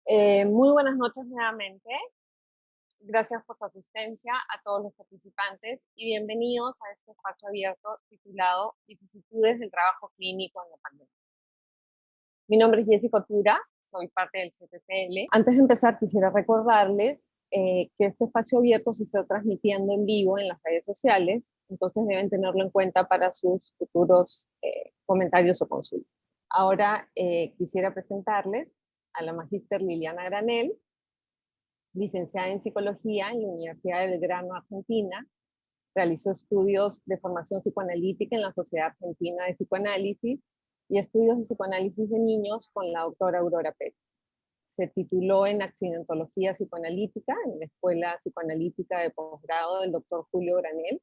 Muy buenas noches nuevamente. Gracias por tu asistencia a todos los participantes y bienvenidos a este espacio abierto titulado Vicisitudes del trabajo clínico en la pandemia. Mi nombre es Jessica Otura, soy parte del CTTL. Antes de empezar, quisiera recordarles que este espacio abierto se está transmitiendo en vivo en las redes sociales, entonces deben tenerlo en cuenta para sus futuros comentarios o consultas. Ahora quisiera presentarles a la magíster Liliana Granel, licenciada en Psicología en la Universidad de Belgrano, Argentina. Realizó estudios de formación psicoanalítica en la Sociedad Argentina de Psicoanálisis y estudios de psicoanálisis de niños con la doctora Aurora Pérez. Se tituló en accidentología psicoanalítica en la Escuela Psicoanalítica de Posgrado del doctor Julio Granel,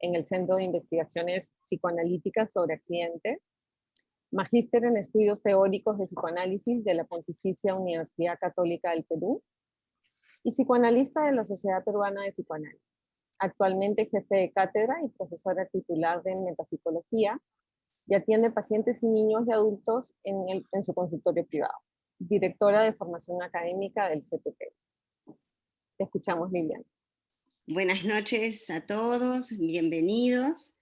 en el Centro de Investigaciones Psicoanalíticas sobre Accidentes. Magíster en estudios teóricos de psicoanálisis de la Pontificia Universidad Católica del Perú y psicoanalista de la Sociedad Peruana de Psicoanálisis. Actualmente jefe de cátedra y profesora titular de metapsicología y atiende pacientes y niños y adultos en su consultorio privado. Directora de formación académica del CPP. Te escuchamos, Liliana. Buenas noches a todos, bienvenidos.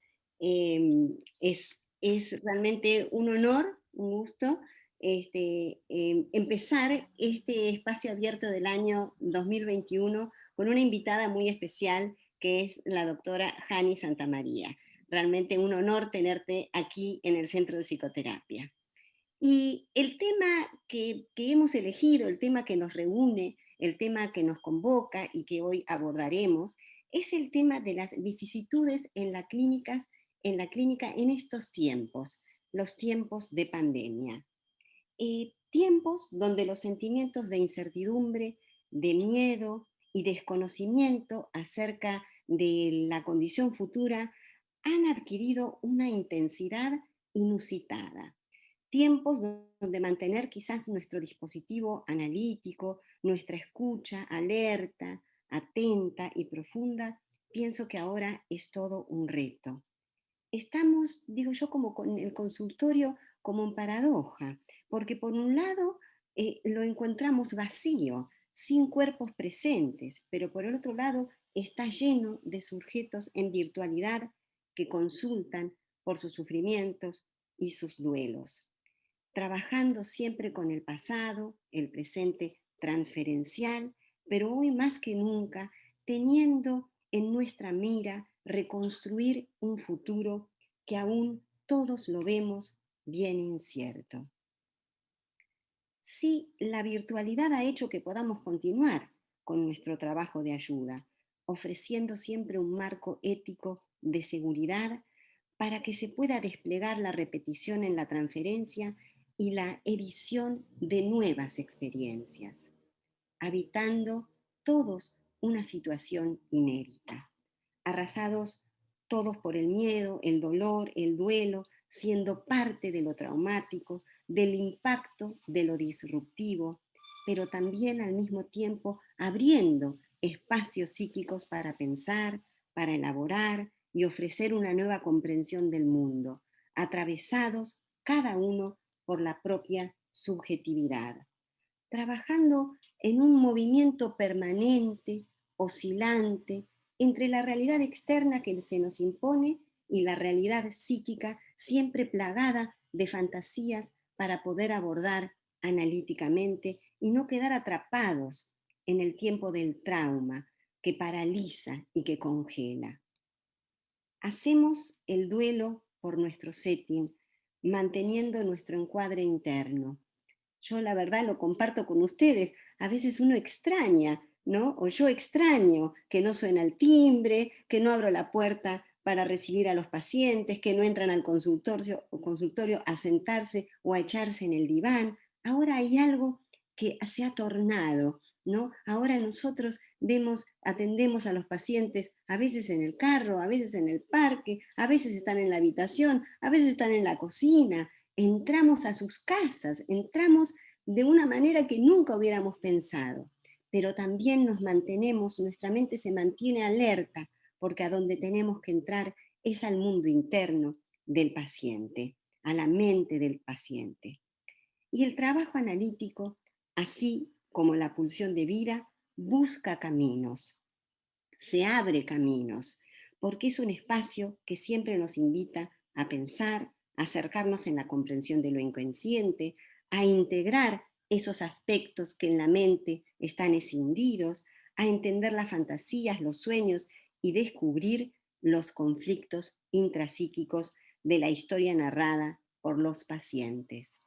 Es realmente un honor, un gusto, empezar este espacio abierto del año 2021 con una invitada muy especial que es la doctora Jani Santamaría. Realmente un honor tenerte aquí en el Centro de Psicoterapia. Y el tema que hemos elegido, el tema que nos reúne, el tema que nos convoca y que hoy abordaremos, es el tema de las vicisitudes en la clínica en estos tiempos, los tiempos de pandemia. Tiempos donde los sentimientos de incertidumbre, de miedo y desconocimiento acerca de la condición futura han adquirido una intensidad inusitada. Tiempos donde mantener quizás nuestro dispositivo analítico, nuestra escucha alerta, atenta y profunda, pienso que ahora es todo un reto. Estamos, digo yo, como con el consultorio como en paradoja, porque por un lado lo encontramos vacío, sin cuerpos presentes, pero por el otro lado está lleno de sujetos en virtualidad que consultan por sus sufrimientos y sus duelos, trabajando siempre con el pasado, el presente transferencial, pero hoy más que nunca teniendo en nuestra mira reconstruir un futuro que aún todos lo vemos bien incierto. Sí, la virtualidad ha hecho que podamos continuar con nuestro trabajo de ayuda, ofreciendo siempre un marco ético de seguridad para que se pueda desplegar la repetición en la transferencia y la edición de nuevas experiencias, habitando todos una situación inédita, arrasados todos por el miedo, el dolor, el duelo, siendo parte de lo traumático, del impacto de lo disruptivo, pero también al mismo tiempo abriendo espacios psíquicos para pensar, para elaborar y ofrecer una nueva comprensión del mundo, atravesados cada uno por la propia subjetividad, trabajando en un movimiento permanente, oscilante, entre la realidad externa que se nos impone y la realidad psíquica siempre plagada de fantasías para poder abordar analíticamente y no quedar atrapados en el tiempo del trauma que paraliza y que congela. Hacemos el duelo por nuestro setting, manteniendo nuestro encuadre interno. Yo la verdad lo comparto con ustedes. A veces uno extraña, ¿no? O yo extraño que no suena el timbre, que no abro la puerta para recibir a los pacientes, que no entran al consultorio a sentarse o a echarse en el diván. Ahora hay algo que se ha tornado, ¿no? Ahora nosotros atendemos a los pacientes a veces en el carro, a veces en el parque, a veces están en la habitación, a veces están en la cocina. Entramos a sus casas, entramos de una manera que nunca hubiéramos pensado, pero también nuestra mente se mantiene alerta, porque a donde tenemos que entrar es al mundo interno del paciente, a la mente del paciente. Y el trabajo analítico, así como la pulsión de vida, busca caminos, se abre caminos, porque es un espacio que siempre nos invita a pensar, a acercarnos en la comprensión de lo inconsciente, a integrar esos aspectos que en la mente están escindidos, a entender las fantasías, los sueños y descubrir los conflictos intrapsíquicos de la historia narrada por los pacientes.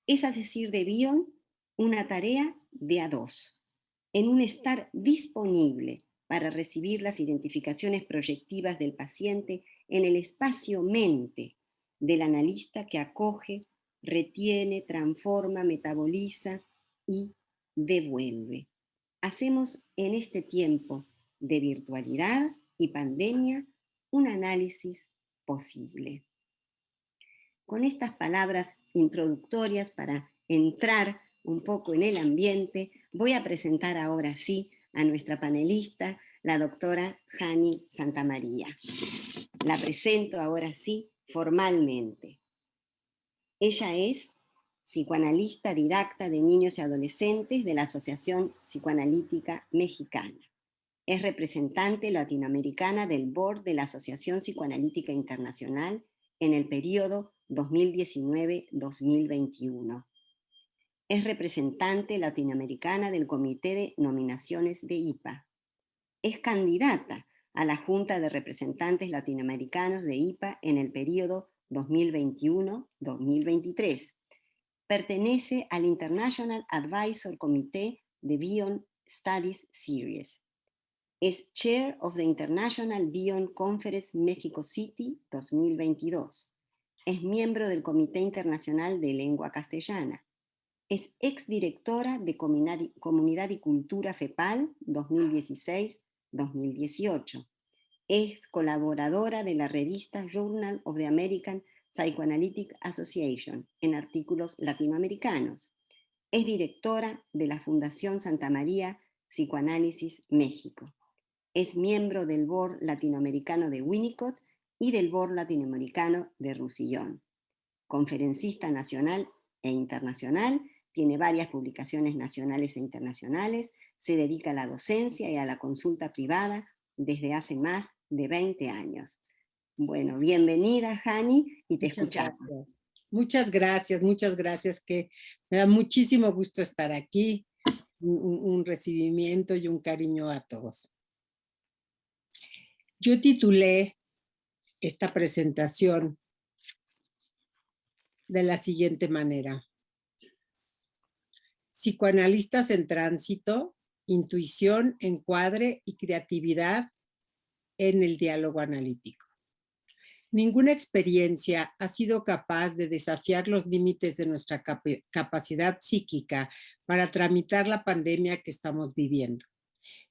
Es a decir de Bion, una tarea de a dos, en un estar disponible para recibir las identificaciones proyectivas del paciente en el espacio-mente del analista que acoge, retiene, transforma, metaboliza y devuelve. Hacemos en este tiempo de virtualidad y pandemia un análisis posible. Con estas palabras introductorias para entrar un poco en el ambiente, voy a presentar ahora sí a nuestra panelista, la doctora Jani Santamaría. La presento ahora sí formalmente. Ella es psicoanalista didacta de niños y adolescentes de la Asociación Psicoanalítica Mexicana. Es representante latinoamericana del Board de la Asociación Psicoanalítica Internacional en el periodo 2019-2021. Es representante latinoamericana del Comité de Nominaciones de IPA. Es candidata a la Junta de Representantes Latinoamericanos de IPA en el periodo 2021-2023. Pertenece al International Advisor Committee de Bion Studies Series. Es Chair of the International Bion Conference Mexico City 2022. Es miembro del Comité Internacional de Lengua Castellana. Es exdirectora de Comunidad y Cultura FEPAL 2016-2018. Es colaboradora de la revista Journal of the American Psychoanalytic Association en artículos latinoamericanos. Es directora de la Fundación Santa María Psicoanálisis México. Es miembro del Board Latinoamericano de Winnicott y del Board Latinoamericano de Roussillon. Conferencista nacional e internacional, tiene varias publicaciones nacionales e internacionales, se dedica a la docencia y a la consulta privada desde hace más de 20 años. Bueno, bienvenida, Jani, y te escuchamos. Muchas gracias, que me da muchísimo gusto estar aquí. Un recibimiento y un cariño a todos. Yo titulé esta presentación de la siguiente manera: Psicoanalistas en tránsito, intuición, encuadre y creatividad en el diálogo analítico. Ninguna experiencia ha sido capaz de desafiar los límites de nuestra capacidad psíquica para tramitar la pandemia que estamos viviendo.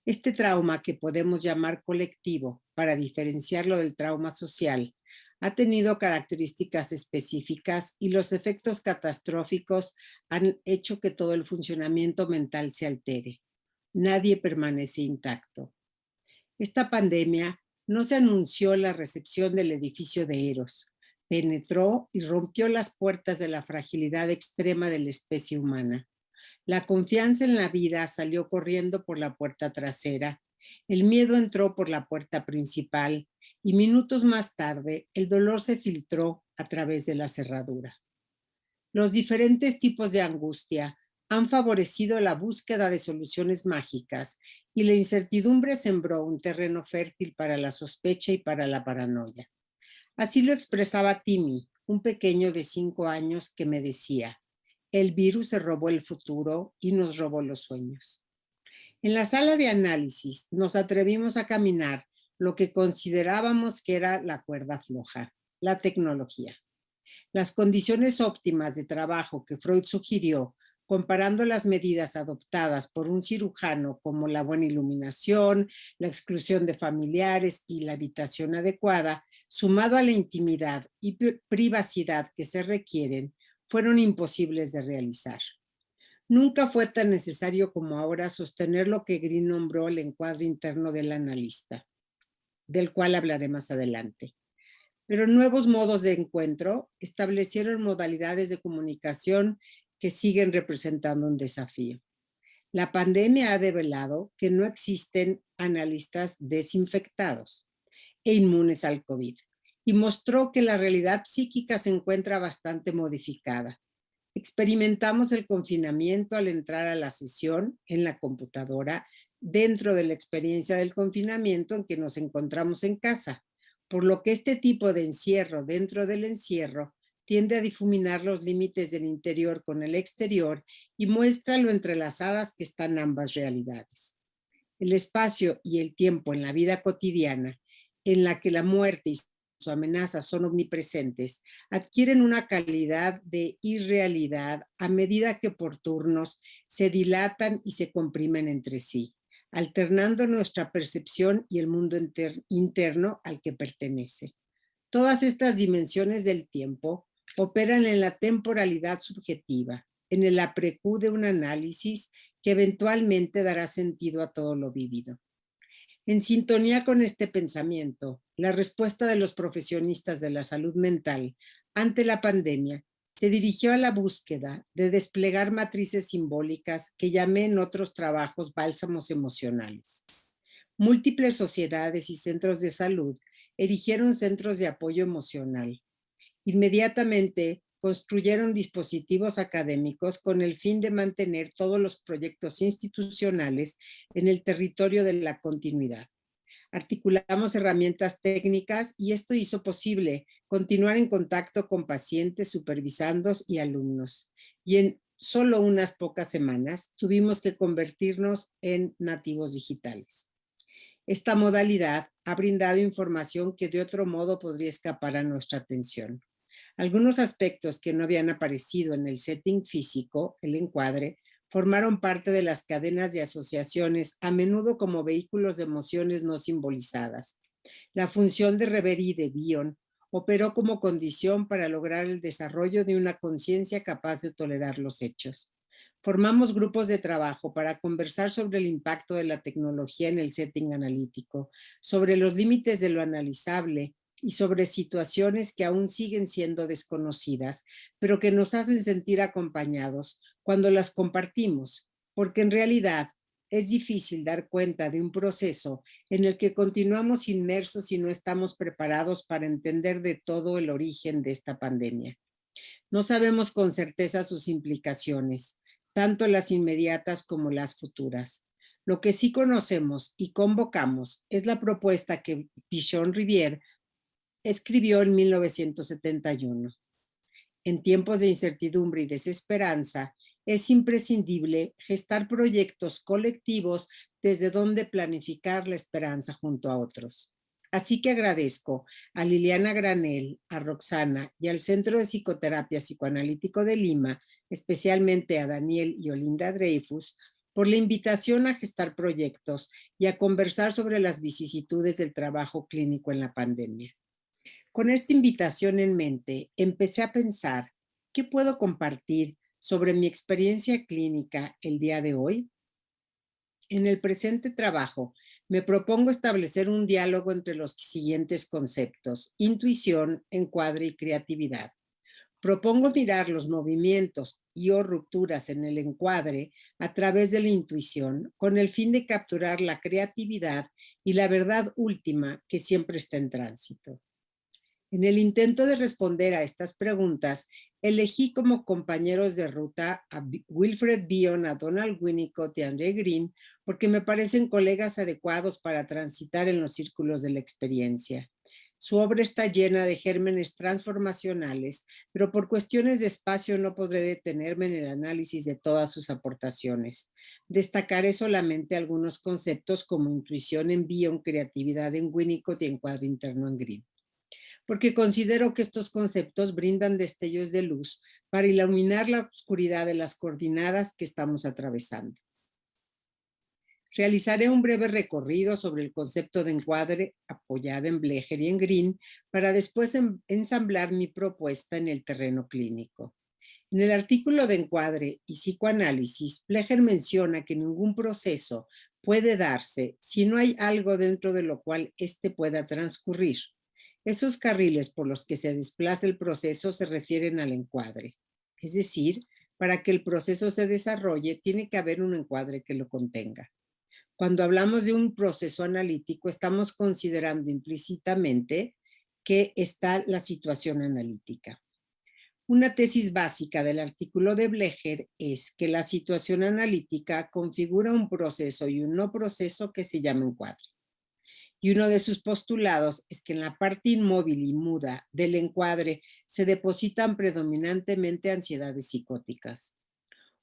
Este trauma, que podemos llamar colectivo para diferenciarlo del trauma social, ha tenido características específicas y los efectos catastróficos han hecho que todo el funcionamiento mental se altere. Nadie permanece intacto. Esta pandemia no se anunció la recepción del edificio de Eros, penetró y rompió las puertas de la fragilidad extrema de la especie humana. La confianza en la vida salió corriendo por la puerta trasera, el miedo entró por la puerta principal y minutos más tarde el dolor se filtró a través de la cerradura. Los diferentes tipos de angustia han favorecido la búsqueda de soluciones mágicas y la incertidumbre sembró un terreno fértil para la sospecha y para la paranoia. Así lo expresaba Timmy, un pequeño de 5 años que me decía: el virus se robó el futuro y nos robó los sueños. En la sala de análisis nos atrevimos a caminar lo que considerábamos que era la cuerda floja, la tecnología. Las condiciones óptimas de trabajo que Freud sugirió, comparando las medidas adoptadas por un cirujano como la buena iluminación, la exclusión de familiares y la habitación adecuada, sumado a la intimidad y privacidad que se requieren, fueron imposibles de realizar. Nunca fue tan necesario como ahora sostener lo que Green nombró el encuadre interno del analista, del cual hablaré más adelante. Pero nuevos modos de encuentro establecieron modalidades de comunicación que siguen representando un desafío. La pandemia ha develado que no existen analistas desinfectados e inmunes al COVID y mostró que la realidad psíquica se encuentra bastante modificada. Experimentamos el confinamiento al entrar a la sesión en la computadora dentro de la experiencia del confinamiento en que nos encontramos en casa, por lo que este tipo de encierro dentro del encierro tiende a difuminar los límites del interior con el exterior y muestra lo entrelazadas que están ambas realidades. El espacio y el tiempo en la vida cotidiana, en la que la muerte y sus amenazas son omnipresentes, adquieren una calidad de irrealidad a medida que por turnos se dilatan y se comprimen entre sí, alternando nuestra percepción y el mundo interno al que pertenece. Todas estas dimensiones del tiempo operan en la temporalidad subjetiva, en el aprecu de un análisis que eventualmente dará sentido a todo lo vivido. En sintonía con este pensamiento, la respuesta de los profesionistas de la salud mental ante la pandemia se dirigió a la búsqueda de desplegar matrices simbólicas que llamé en otros trabajos bálsamos emocionales. Múltiples sociedades y centros de salud erigieron centros de apoyo emocional. Inmediatamente construyeron dispositivos académicos con el fin de mantener todos los proyectos institucionales en el territorio de la continuidad. Articulamos herramientas técnicas y esto hizo posible continuar en contacto con pacientes, supervisandos y alumnos. Y en solo unas pocas semanas tuvimos que convertirnos en nativos digitales. Esta modalidad ha brindado información que de otro modo podría escapar a nuestra atención. Algunos aspectos que no habían aparecido en el setting físico, el encuadre, formaron parte de las cadenas de asociaciones, a menudo como vehículos de emociones no simbolizadas. La función de Reverie de Bion operó como condición para lograr el desarrollo de una conciencia capaz de tolerar los hechos. Formamos grupos de trabajo para conversar sobre el impacto de la tecnología en el setting analítico, sobre los límites de lo analizable y sobre situaciones que aún siguen siendo desconocidas, pero que nos hacen sentir acompañados cuando las compartimos, porque en realidad es difícil dar cuenta de un proceso en el que continuamos inmersos y no estamos preparados para entender de todo el origen de esta pandemia. No sabemos con certeza sus implicaciones, tanto las inmediatas como las futuras. Lo que sí conocemos y convocamos es la propuesta que Pichon Rivière escribió en 1971. En tiempos de incertidumbre y desesperanza, es imprescindible gestar proyectos colectivos desde donde planificar la esperanza junto a otros. Así que agradezco a Liliana Granel, a Roxana y al Centro de Psicoterapia Psicoanalítico de Lima, especialmente a Daniel y Olinda Dreyfus, por la invitación a gestar proyectos y a conversar sobre las vicisitudes del trabajo clínico en la pandemia. Con esta invitación en mente, empecé a pensar qué puedo compartir sobre mi experiencia clínica el día de hoy. En el presente trabajo, me propongo establecer un diálogo entre los siguientes conceptos: intuición, encuadre y creatividad. Propongo mirar los movimientos y o rupturas en el encuadre a través de la intuición con el fin de capturar la creatividad y la verdad última que siempre está en tránsito. En el intento de responder a estas preguntas, elegí como compañeros de ruta a Wilfred Bion, a Donald Winnicott y a André Green, porque me parecen colegas adecuados para transitar en los círculos de la experiencia. Su obra está llena de gérmenes transformacionales, pero por cuestiones de espacio no podré detenerme en el análisis de todas sus aportaciones. Destacaré solamente algunos conceptos como intuición en Bion, creatividad en Winnicott y encuadre interno en Green, porque considero que estos conceptos brindan destellos de luz para iluminar la oscuridad de las coordenadas que estamos atravesando. Realizaré un breve recorrido sobre el concepto de encuadre apoyado en Blecher y en Green para después ensamblar mi propuesta en el terreno clínico. En el artículo de encuadre y psicoanálisis, Blecher menciona que ningún proceso puede darse si no hay algo dentro de lo cual éste pueda transcurrir. Esos carriles por los que se desplaza el proceso se refieren al encuadre. Es decir, Para que el proceso se desarrolle, tiene que haber un encuadre que lo contenga. Cuando hablamos de un proceso analítico, estamos considerando implícitamente que está la situación analítica. Una tesis básica del artículo de Blecher es que la situación analítica configura un proceso y un no proceso que se llama encuadre. Y uno de sus postulados es que en la parte inmóvil y muda del encuadre se depositan predominantemente ansiedades psicóticas.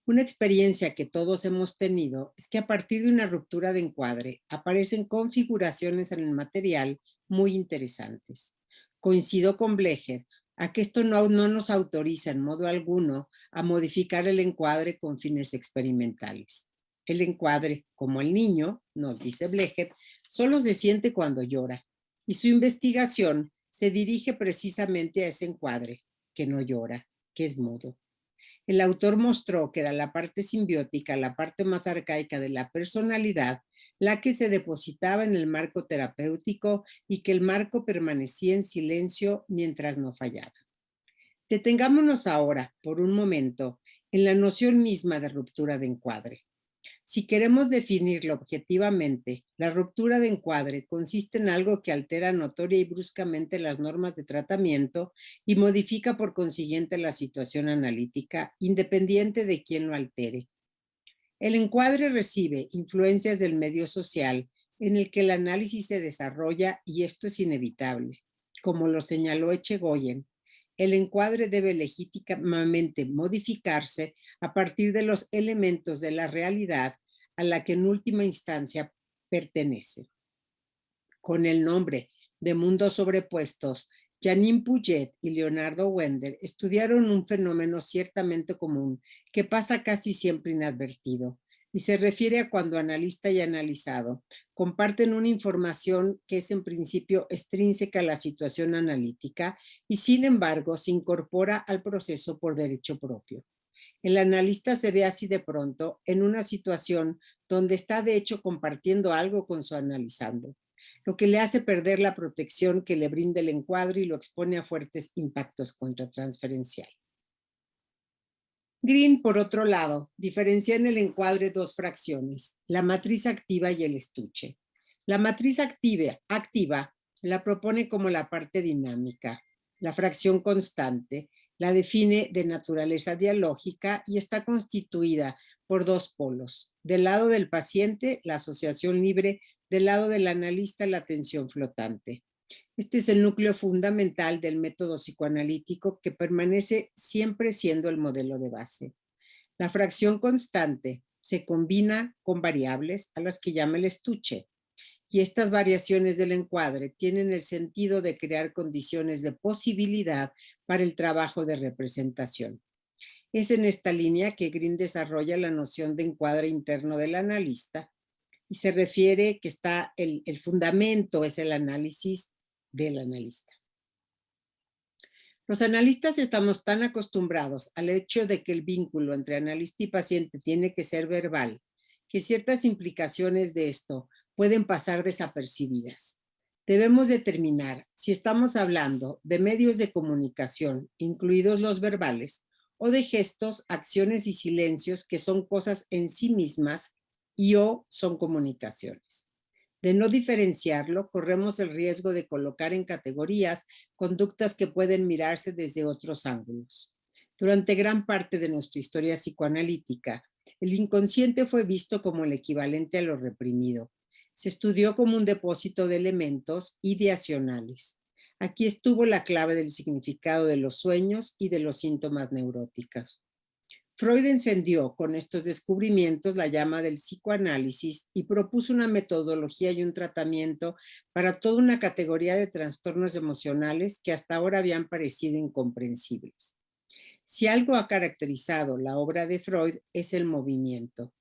Una experiencia que todos hemos tenido es que a partir de una ruptura de encuadre aparecen configuraciones en el material muy interesantes. Coincido con Blecher a que esto no nos autoriza en modo alguno a modificar el encuadre con fines experimentales. El encuadre, como el niño, nos dice Blecher, solo se siente cuando llora, y su investigación se dirige precisamente a ese encuadre, que no llora, que es mudo. El autor mostró que era la parte simbiótica, la parte más arcaica de la personalidad, la que se depositaba en el marco terapéutico y que el marco permanecía en silencio mientras no fallaba. Detengámonos ahora, por un momento, en la noción misma de ruptura de encuadre. Si queremos definirlo objetivamente, la ruptura de encuadre consiste en algo que altera notoria y bruscamente las normas de tratamiento y modifica por consiguiente la situación analítica, independiente de quién lo altere. El encuadre recibe influencias del medio social en el que el análisis se desarrolla y esto es inevitable. Como lo señaló Echegoyen, el encuadre debe legítimamente modificarse a partir de los elementos de la realidad a la que en última instancia pertenece. Con el nombre de Mundos Sobrepuestos, Janine Puget y Leonardo Wender estudiaron un fenómeno ciertamente común que pasa casi siempre inadvertido y se refiere a cuando analista y analizado comparten una información que es en principio extrínseca a la situación analítica y sin embargo se incorpora al proceso por derecho propio. El analista se ve así de pronto en una situación donde está de hecho compartiendo algo con su analizando, lo que le hace perder la protección que le brinda el encuadre y lo expone a fuertes impactos contratransferenciales. Green, por otro lado, diferencia en el encuadre dos fracciones, la matriz activa y el estuche. La matriz activa la propone como la parte dinámica, la fracción constante, la define de naturaleza dialógica y está constituida por dos polos. Del lado del paciente, la asociación libre, del lado del analista, la atención flotante. Este es el núcleo fundamental del método psicoanalítico que permanece siempre siendo el modelo de base. La fracción constante se combina con variables a las que llama el estuche y estas variaciones del encuadre tienen el sentido de crear condiciones de posibilidad para el trabajo de representación. Es en esta línea que Green desarrolla la noción de encuadre interno del analista y se refiere que está el fundamento es el análisis del analista. Los analistas estamos tan acostumbrados al hecho de que el vínculo entre analista y paciente tiene que ser verbal, que ciertas implicaciones de esto pueden pasar desapercibidas. Debemos determinar si estamos hablando de medios de comunicación, incluidos los verbales, o de gestos, acciones y silencios que son cosas en sí mismas y o son comunicaciones. De no diferenciarlo, corremos el riesgo de colocar en categorías conductas que pueden mirarse desde otros ángulos. Durante gran parte de nuestra historia psicoanalítica, el inconsciente fue visto como el equivalente a lo reprimido. Se estudió como un depósito de elementos ideacionales. Aquí estuvo la clave del significado de los sueños y de los síntomas neuróticos. Freud encendió con estos descubrimientos la llama del psicoanálisis y propuso una metodología y un tratamiento para toda una categoría de trastornos emocionales que hasta ahora habían parecido incomprensibles. Si algo ha caracterizado la obra de Freud es el movimiento.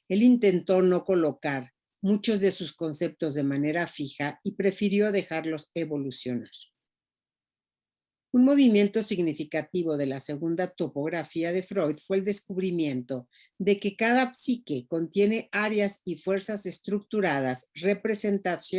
Él intentó no colocar muchos de sus conceptos de manera fija y prefirió dejarlos evolucionar. Un movimiento significativo de la segunda topografía de Freud fue el descubrimiento de que cada psique contiene áreas y fuerzas estructuradas, representadas,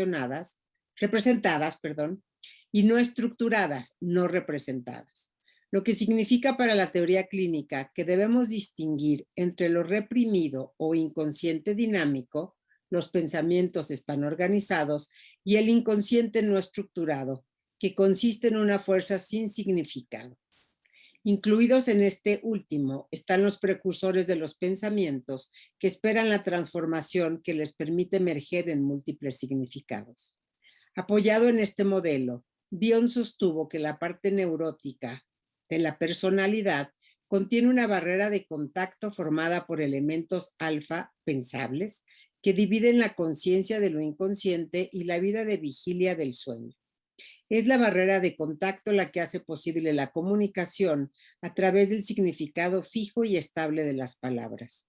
y no estructuradas, no representadas. lo que significa para la teoría clínica que debemos distinguir entre lo reprimido o inconsciente dinámico, los pensamientos están organizados, y el inconsciente no estructurado, que consiste en una fuerza sin significado. Incluidos en este último están los precursores de los pensamientos que esperan la transformación que les permite emerger en múltiples significados. Apoyado en este modelo, Bion sostuvo que la parte neurótica de la personalidad contiene una barrera de contacto formada por elementos alfa pensables que dividen la conciencia de lo inconsciente y la vida de vigilia del sueño. Es la barrera de contacto la que hace posible la comunicación a través del significado fijo y estable de las palabras.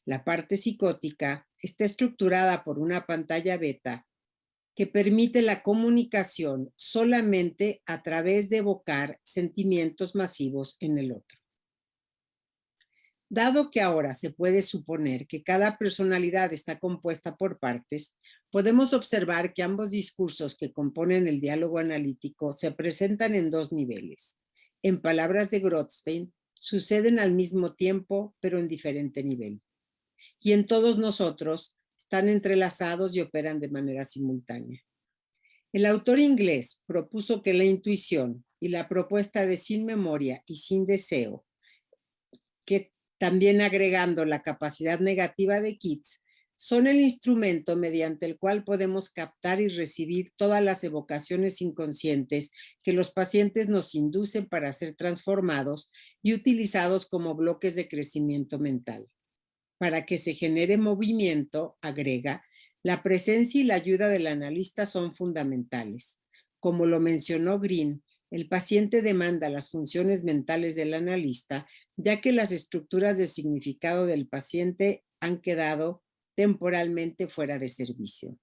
La parte psicótica está estructurada por una pantalla beta que permite la comunicación solamente a través de evocar sentimientos masivos en el otro. Dado que ahora se puede suponer que cada personalidad está compuesta por partes, podemos observar que ambos discursos que componen el diálogo analítico se presentan en dos niveles. En palabras de Grotstein, suceden al mismo tiempo, pero en diferente nivel. Y en todos nosotros están entrelazados y operan de manera simultánea. El autor inglés propuso que la intuición y la propuesta de sin memoria y sin deseo, que también agregando la capacidad negativa de Keats, son el instrumento mediante el cual podemos captar y recibir todas las evocaciones inconscientes que los pacientes nos inducen para ser transformados y utilizados como bloques de crecimiento mental. Para que se genere movimiento, agrega, la presencia y la ayuda del analista son fundamentales. Como lo mencionó Green, el paciente demanda las funciones mentales del analista, ya que las estructuras de significado del paciente han quedado temporalmente fuera de servicio.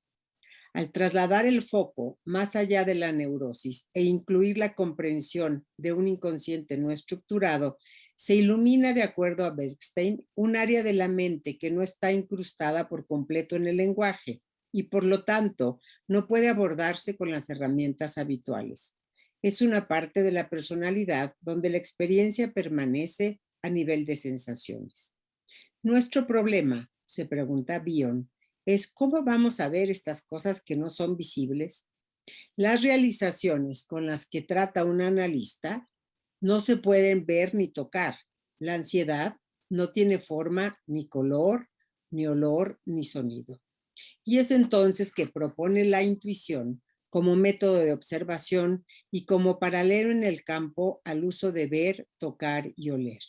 Al trasladar el foco más allá de la neurosis e incluir la comprensión de un inconsciente no estructurado, se ilumina, de acuerdo a Bergstein, un área de la mente que no está incrustada por completo en el lenguaje y por lo tanto no puede abordarse con las herramientas habituales. Es una parte de la personalidad donde la experiencia permanece a nivel de sensaciones. Nuestro problema, se pregunta Bion, es cómo vamos a ver estas cosas que no son visibles. Las realizaciones con las que trata un analista no se pueden ver ni tocar. La ansiedad no tiene forma, ni color, ni olor, ni sonido. Y es entonces que propone la intuición como método de observación y como paralelo en el campo al uso de ver, tocar y oler.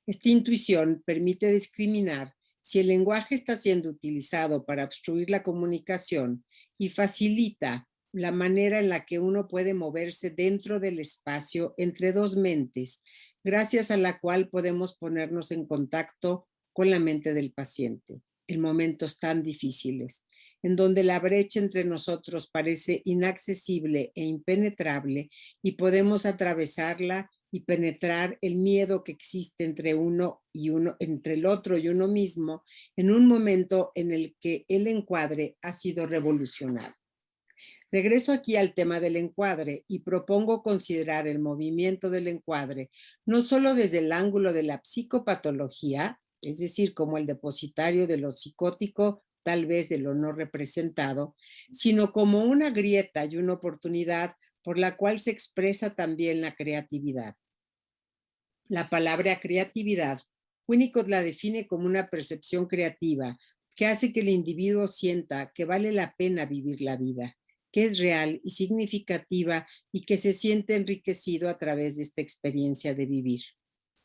Esta intuición permite discriminar si el lenguaje está siendo utilizado para obstruir la comunicación y facilita la manera en la que uno puede moverse dentro del espacio entre dos mentes, gracias a la cual podemos ponernos en contacto con la mente del paciente en momentos tan difíciles, en donde la brecha entre nosotros parece inaccesible e impenetrable y podemos atravesarla y penetrar el miedo que existe entre entre el otro y uno mismo en un momento en el que el encuadre ha sido revolucionado. Regreso aquí al tema del encuadre y propongo considerar el movimiento del encuadre no solo desde el ángulo de la psicopatología, es decir, como el depositario de lo psicótico, tal vez de lo no representado, sino como una grieta y una oportunidad por la cual se expresa también la creatividad. La palabra creatividad, Winnicott la define como una percepción creativa que hace que el individuo sienta que vale la pena vivir la vida, que es real y significativa y que se siente enriquecido a través de esta experiencia de vivir.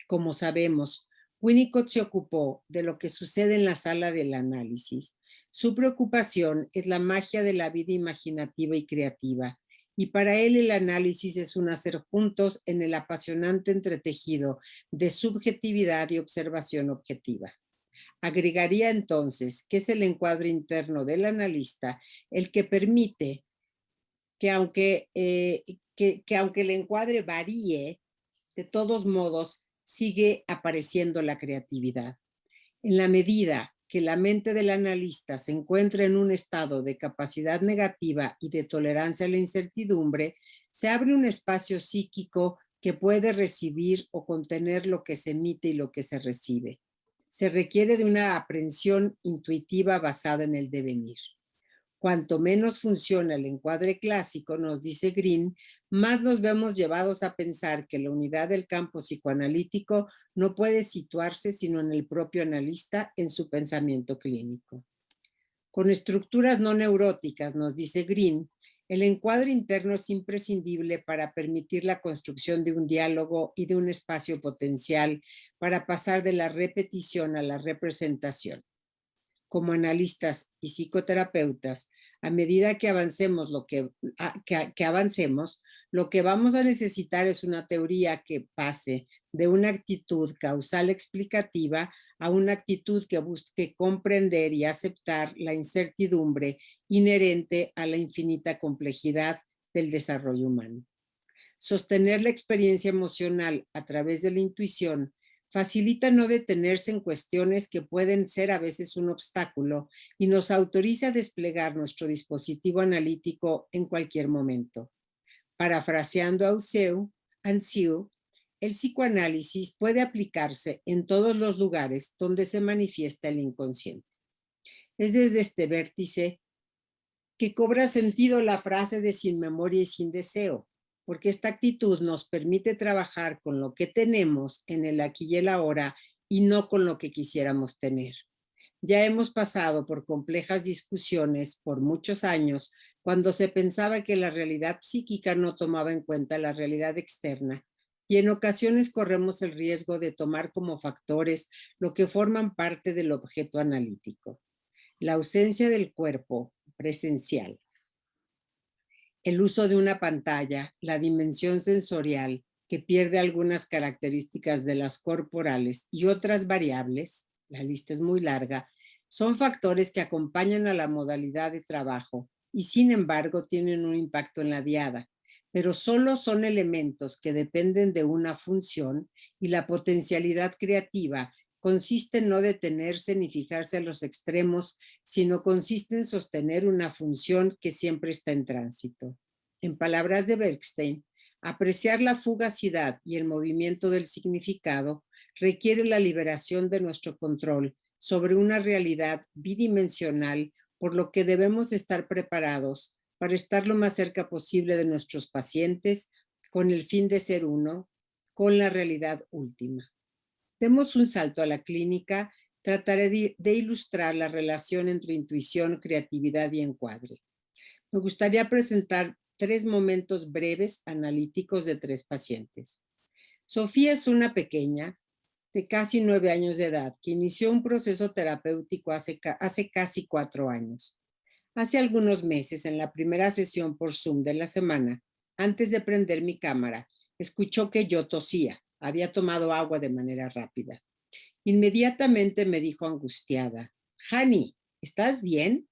Como sabemos, Winnicott se ocupó de lo que sucede en la sala del análisis. Su preocupación es la magia de la vida imaginativa y creativa, y para él el análisis es un hacer juntos en el apasionante entretejido de subjetividad y observación objetiva. Agregaría entonces que es el encuadre interno del analista el que permite que aunque el encuadre varíe, de todos modos sigue apareciendo la creatividad. En la medida que la mente del analista se encuentra en un estado de capacidad negativa y de tolerancia a la incertidumbre, se abre un espacio psíquico que puede recibir o contener lo que se emite y lo que se recibe. Se requiere de una aprehensión intuitiva basada en el devenir. Cuanto menos funciona el encuadre clásico, nos dice Green, más nos vemos llevados a pensar que la unidad del campo psicoanalítico no puede situarse sino en el propio analista en su pensamiento clínico. Con estructuras no neuróticas, nos dice Green, el encuadre interno es imprescindible para permitir la construcción de un diálogo y de un espacio potencial para pasar de la repetición a la representación. Como analistas y psicoterapeutas, a medida que avancemos, lo que vamos a necesitar es una teoría que pase de una actitud causal explicativa a una actitud que busque comprender y aceptar la incertidumbre inherente a la infinita complejidad del desarrollo humano. Sostener la experiencia emocional a través de la intuición facilita no detenerse en cuestiones que pueden ser a veces un obstáculo y nos autoriza a desplegar nuestro dispositivo analítico en cualquier momento. Parafraseando a Ansieu, el psicoanálisis puede aplicarse en todos los lugares donde se manifiesta el inconsciente. Es desde este vértice que cobra sentido la frase de sin memoria y sin deseo, porque esta actitud nos permite trabajar con lo que tenemos en el aquí y el ahora y no con lo que quisiéramos tener. Ya hemos pasado por complejas discusiones por muchos años cuando se pensaba que la realidad psíquica no tomaba en cuenta la realidad externa y en ocasiones corremos el riesgo de tomar como factores lo que forman parte del objeto analítico. La ausencia del cuerpo presencial, el uso de una pantalla, la dimensión sensorial, que pierde algunas características de las corporales y otras variables, la lista es muy larga, son factores que acompañan a la modalidad de trabajo y sin embargo tienen un impacto en la diada, pero solo son elementos que dependen de una función y la potencialidad creativa consiste en no detenerse ni fijarse a los extremos, sino consiste en sostener una función que siempre está en tránsito. En palabras de Bergstein, apreciar la fugacidad y el movimiento del significado requiere la liberación de nuestro control sobre una realidad bidimensional, por lo que debemos estar preparados para estar lo más cerca posible de nuestros pacientes con el fin de ser uno con la realidad última. Demos un salto a la clínica, trataré de ilustrar la relación entre intuición, creatividad y encuadre. Me gustaría presentar 3 momentos breves analíticos de 3 pacientes. Sofía es una pequeña de casi 9 años de edad que inició un proceso terapéutico hace casi 4 años. Hace algunos meses, en la primera sesión por Zoom de la semana, antes de prender mi cámara, escuchó que yo tosía. Había tomado agua de manera rápida. Inmediatamente me dijo angustiada, Hani, ¿estás bien?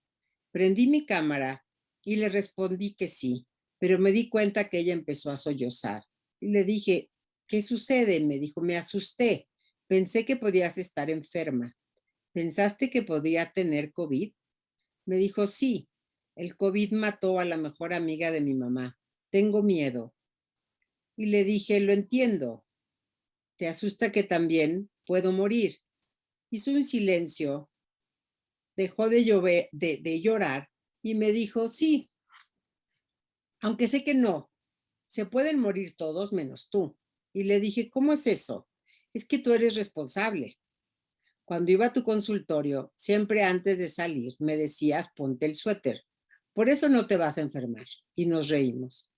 Prendí mi cámara y le respondí que sí, pero me di cuenta que ella empezó a sollozar. Y le dije, ¿qué sucede? Me dijo, me asusté. Pensé que podías estar enferma. ¿Pensaste que podría tener COVID? Me dijo, sí, el COVID mató a la mejor amiga de mi mamá. Tengo miedo. Y le dije, lo entiendo. ¿Te asusta que también puedo morir? Hizo un silencio, dejó de llorar y me dijo, sí, aunque sé que no, se pueden morir todos menos tú. Y le dije, ¿cómo es eso? Es que tú eres responsable. Cuando iba a tu consultorio, siempre antes de salir, me decías, ponte el suéter. Por eso no te vas a enfermar. Y nos reímos.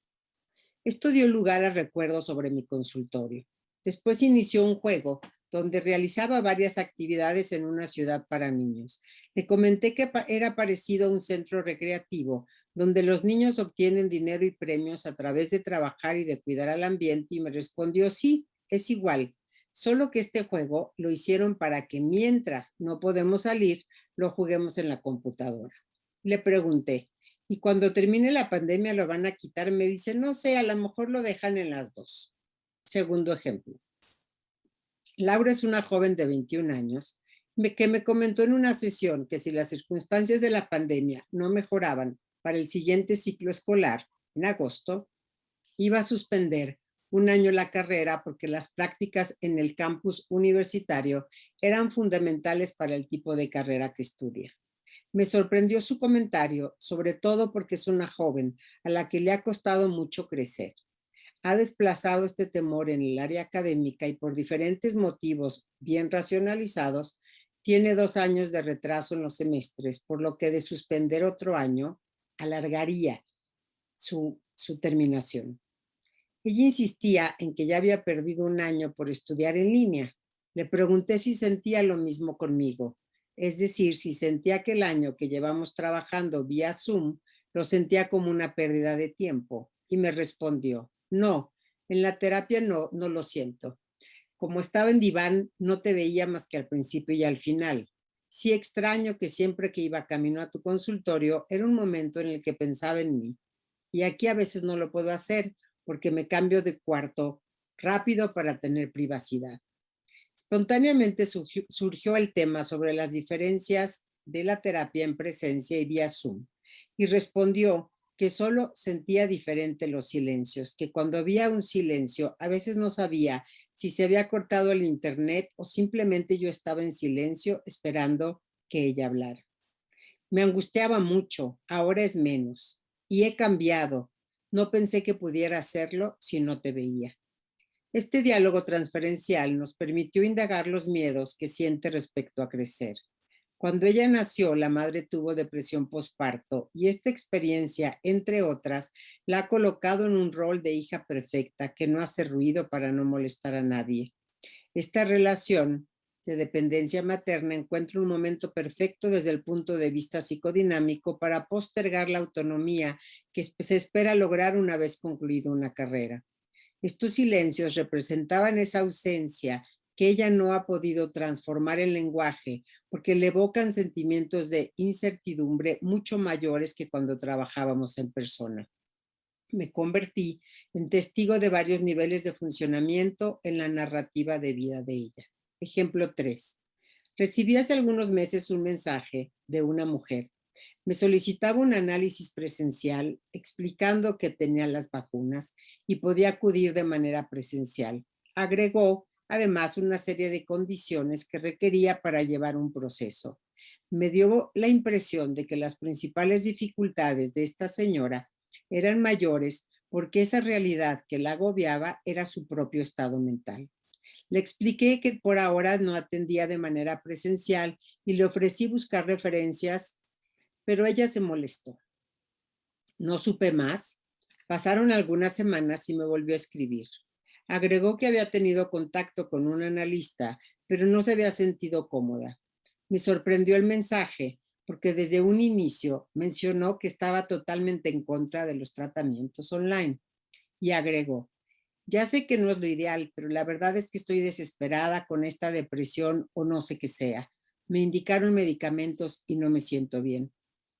Esto dio lugar a recuerdos sobre mi consultorio. Después inició un juego donde realizaba varias actividades en una ciudad para niños. Le comenté que era parecido a un centro recreativo donde los niños obtienen dinero y premios a través de trabajar y de cuidar al ambiente y me respondió, sí, es igual, solo que este juego lo hicieron para que mientras no podemos salir, lo juguemos en la computadora. Le pregunté, ¿y cuando termine la pandemia lo van a quitar? Me dice, no sé, a lo mejor lo dejan en las 2. Segundo ejemplo. Laura es una joven de 21 años que me comentó en una sesión que si las circunstancias de la pandemia no mejoraban para el siguiente ciclo escolar, en agosto, iba a suspender un año la carrera porque las prácticas en el campus universitario eran fundamentales para el tipo de carrera que estudia. Me sorprendió su comentario, sobre todo porque es una joven a la que le ha costado mucho crecer. Ha desplazado este temor en el área académica y por diferentes motivos bien racionalizados, tiene 2 años de retraso en los semestres, por lo que de suspender otro año, alargaría su terminación. Ella insistía en que ya había perdido un año por estudiar en línea. Le pregunté si sentía lo mismo conmigo, es decir, si sentía que el año que llevamos trabajando vía Zoom lo sentía como una pérdida de tiempo, y me respondió, no, en la terapia no lo siento. Como estaba en diván, no te veía más que al principio y al final. Sí extraño que siempre que iba camino a tu consultorio era un momento en el que pensaba en mí. Y aquí a veces no lo puedo hacer porque me cambio de cuarto rápido para tener privacidad. Espontáneamente surgió el tema sobre las diferencias de la terapia en presencia y vía Zoom, y respondió que solo sentía diferente los silencios, que cuando había un silencio a veces no sabía si se había cortado el internet o simplemente yo estaba en silencio esperando que ella hablara. Me angustiaba mucho, ahora es menos, y he cambiado. No pensé que pudiera hacerlo si no te veía. Este diálogo transferencial nos permitió indagar los miedos que siente respecto a crecer. Cuando ella nació, la madre tuvo depresión postparto y esta experiencia, entre otras, la ha colocado en un rol de hija perfecta que no hace ruido para no molestar a nadie. Esta relación de dependencia materna encuentra un momento perfecto desde el punto de vista psicodinámico para postergar la autonomía que se espera lograr una vez concluida una carrera. Estos silencios representaban esa ausencia que ella no ha podido transformar en lenguaje porque le evocan sentimientos de incertidumbre mucho mayores que cuando trabajábamos en persona. Me convertí en testigo de varios niveles de funcionamiento en la narrativa de vida de ella. Ejemplo 3. Recibí hace algunos meses un mensaje de una mujer. Me solicitaba un análisis presencial explicando que tenía las vacunas y podía acudir de manera presencial. Agregó además una serie de condiciones que requería para llevar un proceso. Me dio la impresión de que las principales dificultades de esta señora eran mayores porque esa realidad que la agobiaba era su propio estado mental. Le expliqué que por ahora no atendía de manera presencial y le ofrecí buscar referencias, pero ella se molestó. No supe más. Pasaron algunas semanas y me volvió a escribir. Agregó que había tenido contacto con un analista, pero no se había sentido cómoda. Me sorprendió el mensaje porque desde un inicio mencionó que estaba totalmente en contra de los tratamientos online y agregó, ya sé que no es lo ideal, pero la verdad es que estoy desesperada con esta depresión o no sé qué sea. Me indicaron medicamentos y no me siento bien.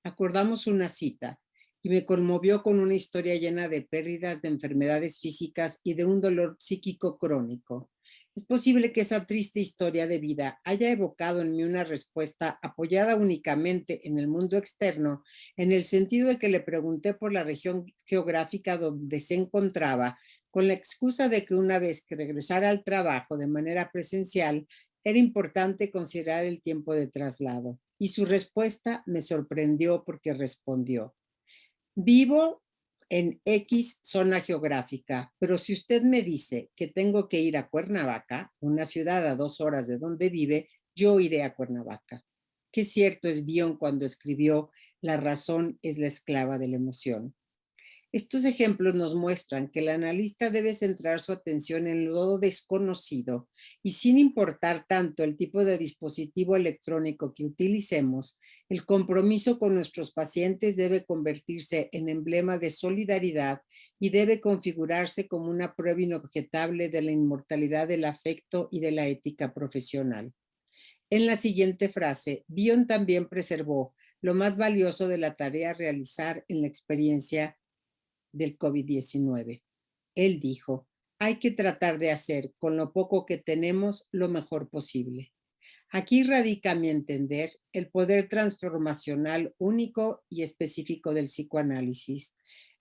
Acordamos una cita y me conmovió con una historia llena de pérdidas, de enfermedades físicas y de un dolor psíquico crónico. Es posible que esa triste historia de vida haya evocado en mí una respuesta apoyada únicamente en el mundo externo, en el sentido de que le pregunté por la región geográfica donde se encontraba, con la excusa de que una vez que regresara al trabajo de manera presencial, era importante considerar el tiempo de traslado. Y su respuesta me sorprendió porque respondió, vivo en X zona geográfica, pero si usted me dice que tengo que ir a Cuernavaca, una ciudad a 2 horas de donde vive, yo iré a Cuernavaca. Qué cierto es Bion cuando escribió, la razón es la esclava de la emoción. Estos ejemplos nos muestran que el analista debe centrar su atención en lo desconocido y sin importar tanto el tipo de dispositivo electrónico que utilicemos, el compromiso con nuestros pacientes debe convertirse en emblema de solidaridad y debe configurarse como una prueba inobjetable de la inmortalidad del afecto y de la ética profesional. En la siguiente frase, Bion también preservó lo más valioso de la tarea a realizar en la experiencia del COVID-19. Él dijo, hay que tratar de hacer con lo poco que tenemos lo mejor posible. Aquí radica, a mi entender, el poder transformacional único y específico del psicoanálisis.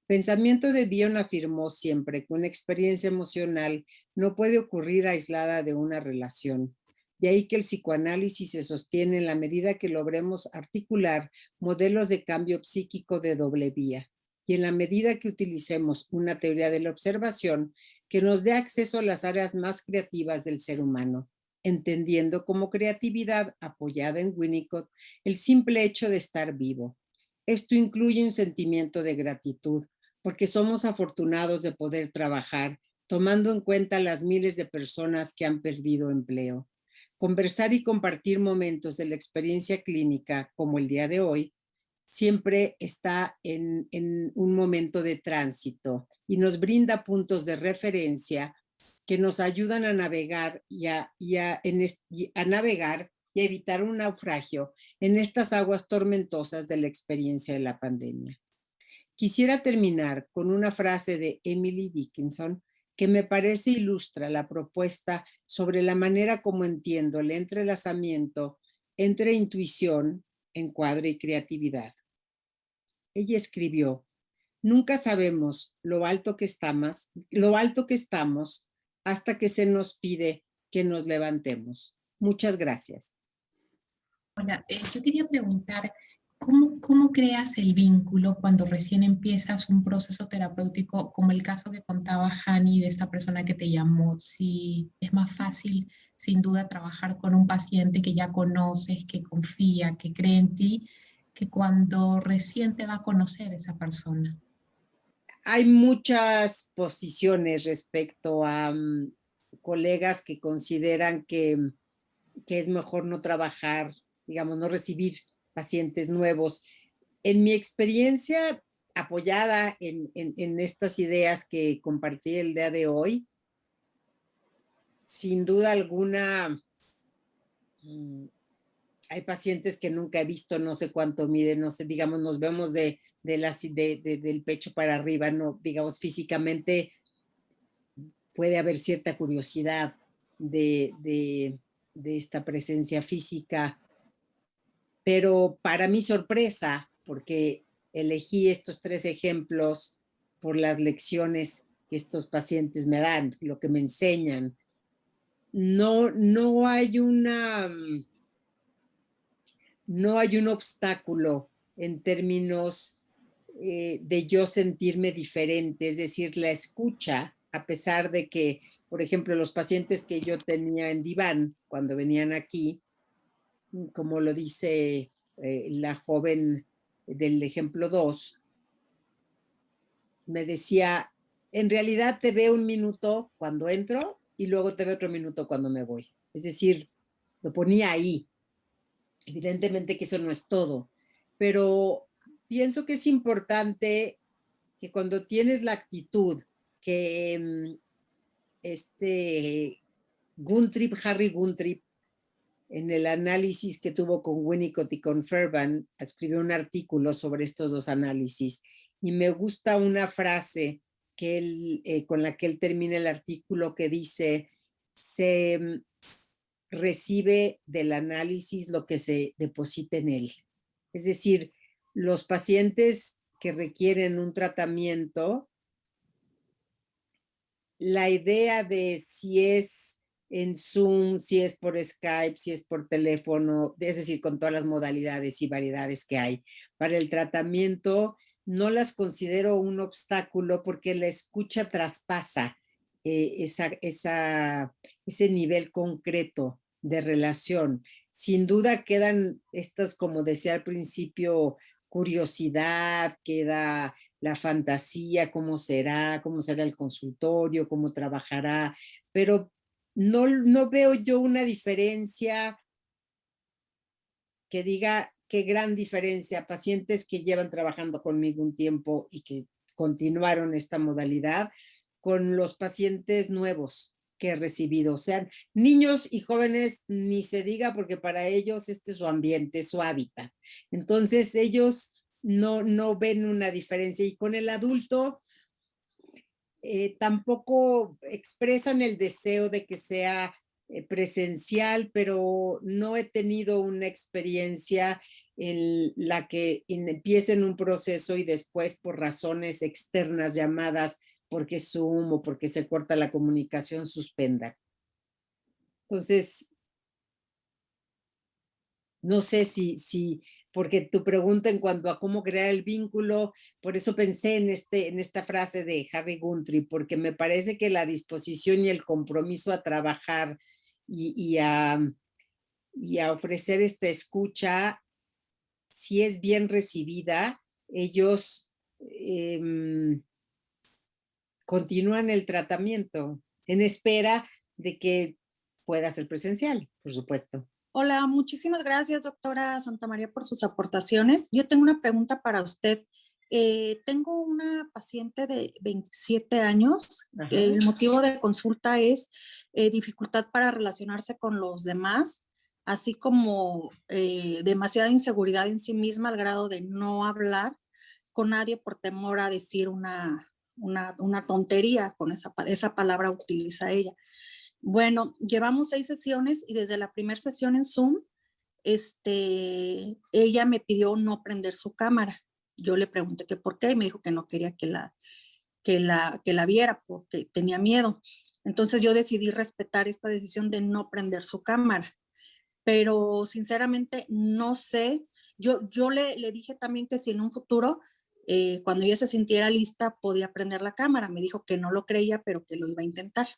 Pensamiento de Bion afirmó siempre que una experiencia emocional no puede ocurrir aislada de una relación. De ahí que el psicoanálisis se sostiene en la medida que logremos articular modelos de cambio psíquico de doble vía y en la medida que utilicemos una teoría de la observación que nos dé acceso a las áreas más creativas del ser humano, entendiendo como creatividad apoyada en Winnicott el simple hecho de estar vivo. Esto incluye un sentimiento de gratitud, porque somos afortunados de poder trabajar, tomando en cuenta las miles de personas que han perdido empleo. Conversar y compartir momentos de la experiencia clínica, como el día de hoy, siempre está en un momento de tránsito y nos brinda puntos de referencia que nos ayudan a navegar a navegar y a evitar un naufragio en estas aguas tormentosas de la experiencia de la pandemia. Quisiera terminar con una frase de Emily Dickinson que me parece ilustra la propuesta sobre la manera como entiendo el entrelazamiento entre intuición, encuadre y creatividad. Ella escribió: nunca sabemos lo alto que estamos hasta que se nos pide que nos levantemos. Muchas gracias. Hola, yo quería preguntar, ¿cómo creas el vínculo cuando recién empiezas un proceso terapéutico, como el caso que contaba Hani de esta persona que te llamó? Si es más fácil, sin duda, trabajar con un paciente que ya conoces, que confía, que cree en ti, que cuando recién te va a conocer esa persona. Hay muchas posiciones respecto a colegas que consideran que es mejor no trabajar, digamos, no recibir pacientes nuevos. En mi experiencia, apoyada en estas ideas que compartí el día de hoy, sin duda alguna, hay pacientes que nunca he visto, no sé cuánto miden, no sé, digamos, nos vemos del pecho para arriba, no, digamos, físicamente puede haber cierta curiosidad de esta presencia física, pero para mi sorpresa, porque elegí estos 3 ejemplos por las lecciones que estos pacientes me dan, lo que me enseñan, no hay un obstáculo en términos de yo sentirme diferente, es decir, la escucha, a pesar de que, por ejemplo, los pacientes que yo tenía en diván cuando venían aquí, como lo dice la joven del ejemplo 2, me decía, en realidad te veo un minuto cuando entro y luego te veo otro minuto cuando me voy. Es decir, lo ponía ahí. Evidentemente que eso no es todo, pero pienso que es importante que cuando tienes la actitud que Harry Guntrip, en el análisis que tuvo con Winnicott y con Fairbairn, escribió un artículo sobre estos 2 análisis y me gusta una frase que con la que él termina el artículo que dice, se recibe del análisis lo que se deposita en él. Es decir, los pacientes que requieren un tratamiento, la idea de si es en Zoom, si es por Skype, si es por teléfono, es decir, con todas las modalidades y variedades que hay para el tratamiento, no las considero un obstáculo porque la escucha traspasa ese nivel concreto de relación. Sin duda quedan estas, como decía al principio, curiosidad, queda la fantasía, cómo será el consultorio, cómo trabajará, pero no veo yo una diferencia que diga qué gran diferencia. Pacientes que llevan trabajando conmigo un tiempo y que continuaron esta modalidad con los pacientes nuevos que he recibido, o sea, niños y jóvenes ni se diga porque para ellos este es su ambiente, su hábitat. Entonces ellos no ven una diferencia y con el adulto tampoco expresan el deseo de que sea presencial, pero no he tenido una experiencia la que empieza en un proceso y después por razones externas llamadas porque Zoom o porque se corta la comunicación suspenda. Entonces, no sé si, porque tu pregunta en cuanto a cómo crear el vínculo, por eso pensé en esta frase de Harry Guntry, porque me parece que la disposición y el compromiso a trabajar y a ofrecer esta escucha, si es bien recibida, ellos continúan el tratamiento en espera de que pueda ser presencial, por supuesto. Hola, muchísimas gracias, doctora Santamaría, por sus aportaciones. Yo tengo una pregunta para usted. Tengo una paciente de 27 años. El motivo de consulta es dificultad para relacionarse con los demás, así como demasiada inseguridad en sí misma al grado de no hablar con nadie por temor a decir una tontería, con esa palabra utiliza ella. Bueno, llevamos 6 sesiones y desde la primera sesión en Zoom, ella me pidió no prender su cámara. Yo le pregunté que por qué y me dijo que no quería que la viera porque tenía miedo. Entonces yo decidí respetar esta decisión de no prender su cámara. Pero sinceramente no sé, yo le dije también que si en un futuro, cuando ella se sintiera lista, podía prender la cámara. Me dijo que no lo creía, pero que lo iba a intentar.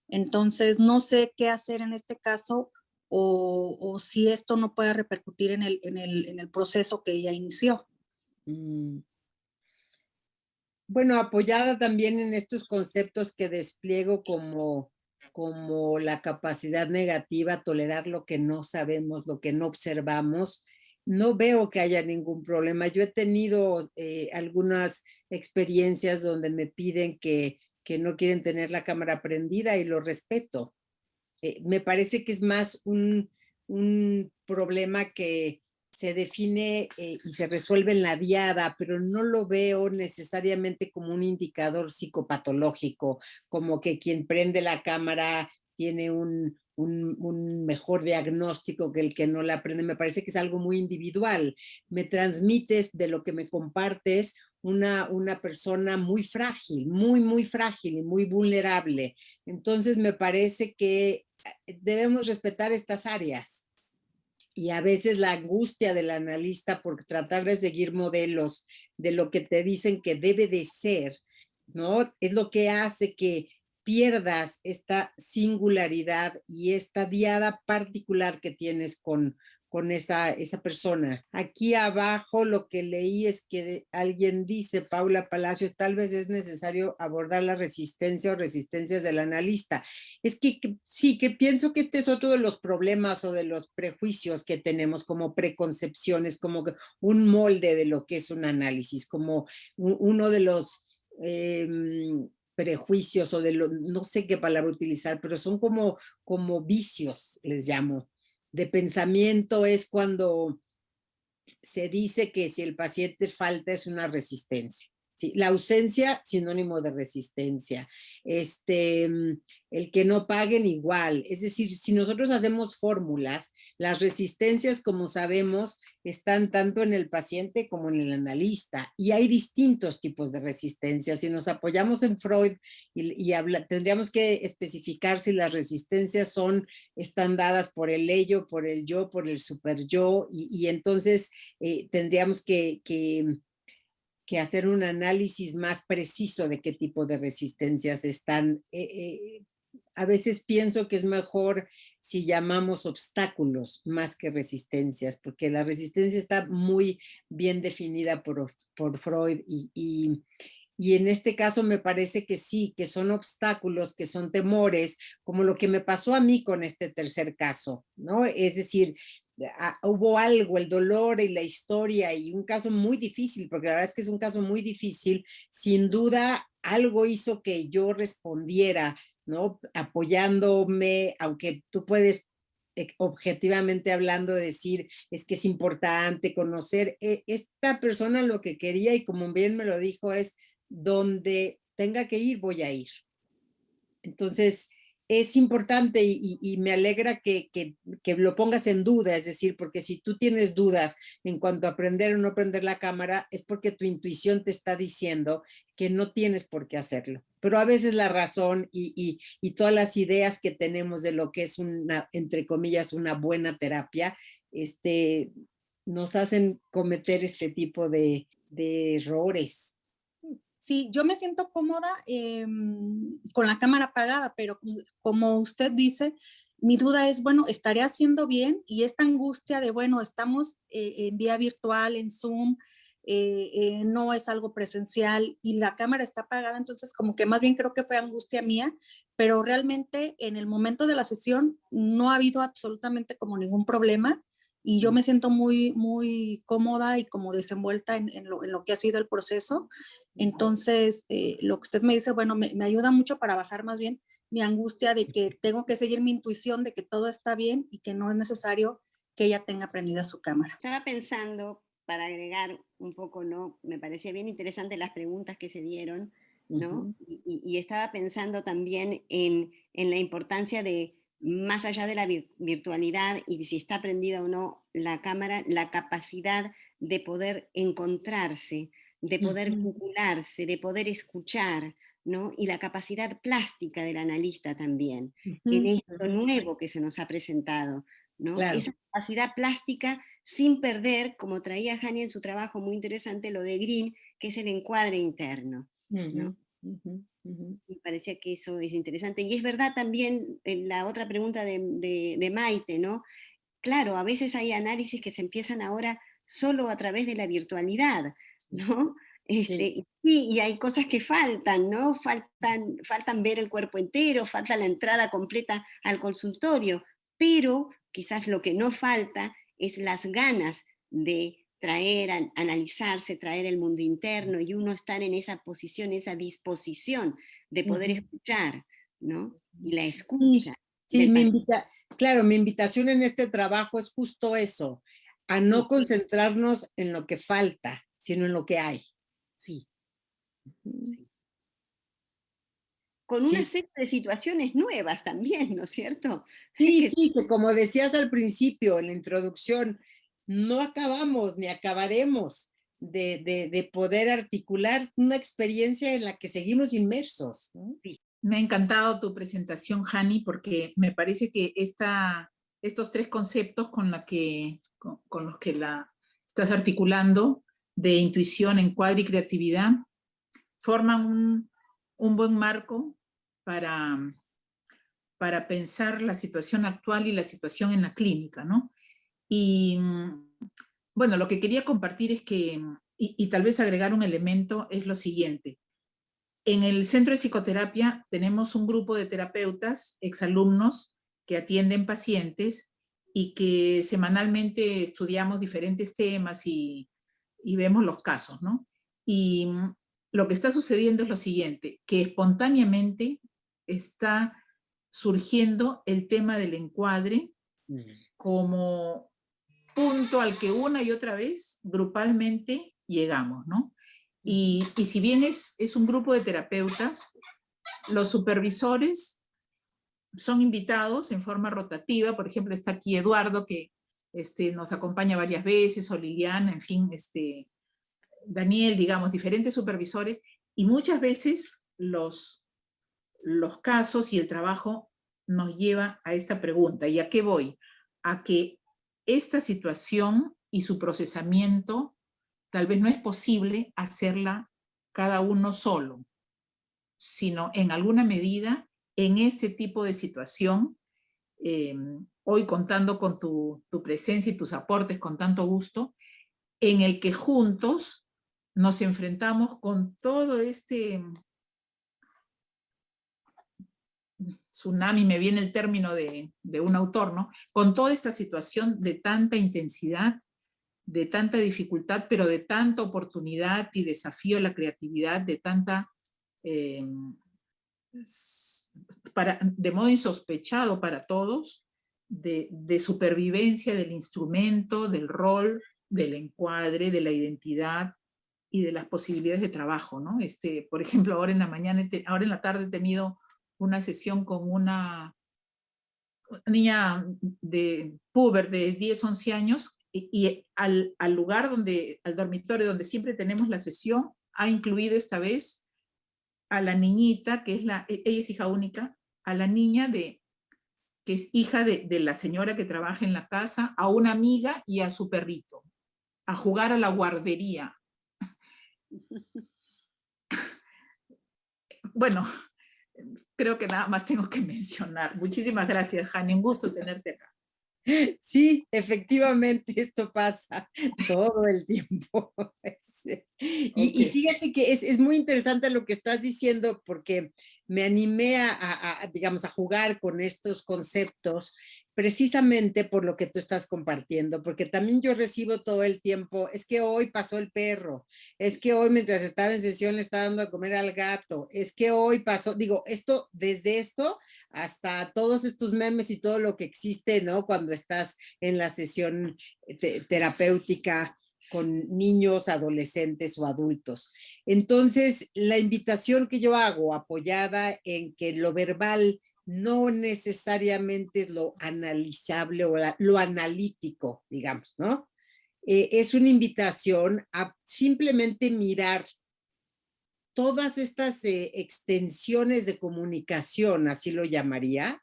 Entonces, no sé qué hacer en este caso o si esto no puede repercutir en el proceso que ella inició. Bueno, apoyada también en estos conceptos que despliego como la capacidad negativa, tolerar lo que no sabemos, lo que no observamos, no veo que haya ningún problema. Yo he tenido algunas experiencias donde me piden que no quieren tener la cámara prendida y lo respeto. Me parece que es más un problema que se define y se resuelve en la diada, pero no lo veo necesariamente como un indicador psicopatológico, como que quien prende la cámara tiene un mejor diagnóstico que el que no la prende. Me parece que es algo muy individual. Me transmites de lo que me compartes una persona muy frágil, muy frágil y muy vulnerable. Entonces me parece que debemos respetar estas áreas. Y a veces la angustia del analista por tratar de seguir modelos de lo que te dicen que debe de ser, ¿no? Es lo que hace que pierdas esta singularidad y esta diada particular que tienes con esa persona. Aquí abajo lo que leí es que alguien dice, Paula Palacios, tal vez es necesario abordar la resistencia o resistencias del analista. Es que sí, que pienso que este es otro de los problemas o de los prejuicios que tenemos como preconcepciones, como un molde de lo que es un análisis, como uno de los prejuicios o no sé qué palabra utilizar, pero son como vicios, les llamo, de pensamiento. Es cuando se dice que si el paciente falta es una resistencia. Sí, la ausencia, sinónimo de resistencia. El que no paguen igual. Es decir, si nosotros hacemos fórmulas, las resistencias, como sabemos, están tanto en el paciente como en el analista. Y hay distintos tipos de resistencias. Si nos apoyamos en Freud tendríamos que especificar si las resistencias están dadas por el ello, por el yo, por el superyo. Y entonces tendríamos que hacer un análisis más preciso de qué tipo de resistencias están. A veces pienso que es mejor si llamamos obstáculos más que resistencias, porque la resistencia está muy bien definida por Freud y en este caso me parece que sí, que son obstáculos, que son temores, como lo que me pasó a mí con este tercer caso, ¿no? Es decir, hubo algo, el dolor y la historia y un caso muy difícil, porque la verdad es que es un caso muy difícil. Sin duda, algo hizo que yo respondiera, ¿no? Apoyándome, aunque tú puedes objetivamente hablando decir, es que es importante conocer. Esta persona lo que quería, y como bien me lo dijo, es donde tenga que ir, voy a ir. Entonces, es importante y me alegra que lo pongas en duda, es decir, porque si tú tienes dudas en cuanto a aprender o no aprender la cámara, es porque tu intuición te está diciendo que no tienes por qué hacerlo. Pero a veces la razón y todas las ideas que tenemos de lo que es una, entre comillas, una buena terapia, nos hacen cometer este tipo de errores. Sí, yo me siento cómoda con la cámara apagada, pero como usted dice, mi duda es, bueno, ¿estaré haciendo bien? Y esta angustia de, bueno, estamos en vía virtual, en Zoom, no es algo presencial y la cámara está apagada, entonces como que más bien creo que fue angustia mía, pero realmente en el momento de la sesión no ha habido absolutamente como ningún problema y yo me siento muy, muy cómoda y como desenvuelta en lo que ha sido el proceso. Entonces, lo que usted me dice, bueno, me ayuda mucho para bajar más bien mi angustia de que tengo que seguir mi intuición de que todo está bien y que no es necesario que ella tenga prendida su cámara. Estaba pensando, para agregar un poco, ¿no? Me parecía bien interesante las preguntas que se dieron, ¿no? Y estaba pensando también en la importancia de, más allá de la virtualidad y si está prendida o no la cámara, la capacidad de poder encontrarse, de poder vincularse, de poder escuchar, ¿no? Y la capacidad plástica del analista también, en esto nuevo que se nos ha presentado, ¿no? Claro. Esa capacidad plástica sin perder, como traía Hani en su trabajo muy interesante, lo de Green, que es el encuadre interno, ¿no? Me parecía que eso es interesante. Y es verdad también la otra pregunta de Maite, ¿no? Claro, a veces hay análisis que se empiezan ahora solo a través de la virtualidad, ¿no? Sí, y hay cosas que faltan, ¿no? Faltan ver el cuerpo entero, falta la entrada completa al consultorio, pero quizás lo que no falta es las ganas de traer, analizarse, traer el mundo interno y uno estar en esa posición, esa disposición de poder escuchar, ¿no? Y la escucha. Sí, claro, mi invitación en este trabajo es justo eso, a no concentrarnos en lo que falta, sino en lo que hay. Sí. Con una serie de situaciones nuevas también, ¿no es cierto? Sí, sí, que como decías al principio, en la introducción, no acabamos ni acabaremos de poder articular una experiencia en la que seguimos inmersos, ¿no? Sí. Me ha encantado tu presentación, Hani, porque me parece que estos tres conceptos con los que la estás articulando, de intuición, encuadre y creatividad, forman un buen marco para pensar la situación actual y la situación en la clínica, ¿no? Y bueno, lo que quería compartir es que, y tal vez agregar un elemento, es lo siguiente. En el centro de psicoterapia tenemos un grupo de terapeutas, exalumnos, que atienden pacientes y que semanalmente estudiamos diferentes temas y vemos los casos, ¿no? Y lo que está sucediendo es lo siguiente, que espontáneamente está surgiendo el tema del encuadre como punto al que una y otra vez grupalmente llegamos, ¿no? Y si bien es un grupo de terapeutas, los supervisores son invitados en forma rotativa. Por ejemplo, está aquí Eduardo, que nos acompaña varias veces, o Liliana, en fin, Daniel, digamos, diferentes supervisores, y muchas veces los casos y el trabajo nos lleva a esta pregunta. ¿Y a qué voy? A que esta situación y su procesamiento tal vez no es posible hacerla cada uno solo, sino en alguna medida en este tipo de situación, hoy contando con tu presencia y tus aportes con tanto gusto, en el que juntos nos enfrentamos con todo este tsunami, me viene el término de un autor, ¿no? Con toda esta situación de tanta intensidad, de tanta dificultad, pero de tanta oportunidad y desafío a la creatividad, de tanta, de modo insospechado para todos, de supervivencia del instrumento, del rol, del encuadre, de la identidad y de las posibilidades de trabajo, ¿no? Por ejemplo, ahora en la tarde he tenido una sesión con una niña de puber de 10, 11 años, y al lugar donde, al dormitorio donde siempre tenemos la sesión, ha incluido esta vez a la niñita, que es ella es hija única, a la niña que es hija de la señora que trabaja en la casa, a una amiga y a su perrito, a jugar a la guardería. Bueno, creo que nada más tengo que mencionar. Muchísimas gracias, Jani, un gusto tenerte acá. Sí, efectivamente, esto pasa todo el tiempo. Y fíjate que es muy interesante lo que estás diciendo, porque me animé digamos, a jugar con estos conceptos precisamente por lo que tú estás compartiendo, porque también yo recibo todo el tiempo, es que hoy pasó el perro, es que hoy mientras estaba en sesión le estaba dando a comer al gato, es que hoy pasó, digo, esto, desde esto hasta todos estos memes y todo lo que existe, ¿no? Cuando estás en la sesión terapéutica con niños, adolescentes o adultos. Entonces, la invitación que yo hago, apoyada en que lo verbal no necesariamente es lo analizable o lo analítico, digamos, ¿no? Es una invitación a simplemente mirar todas estas extensiones de comunicación, así lo llamaría,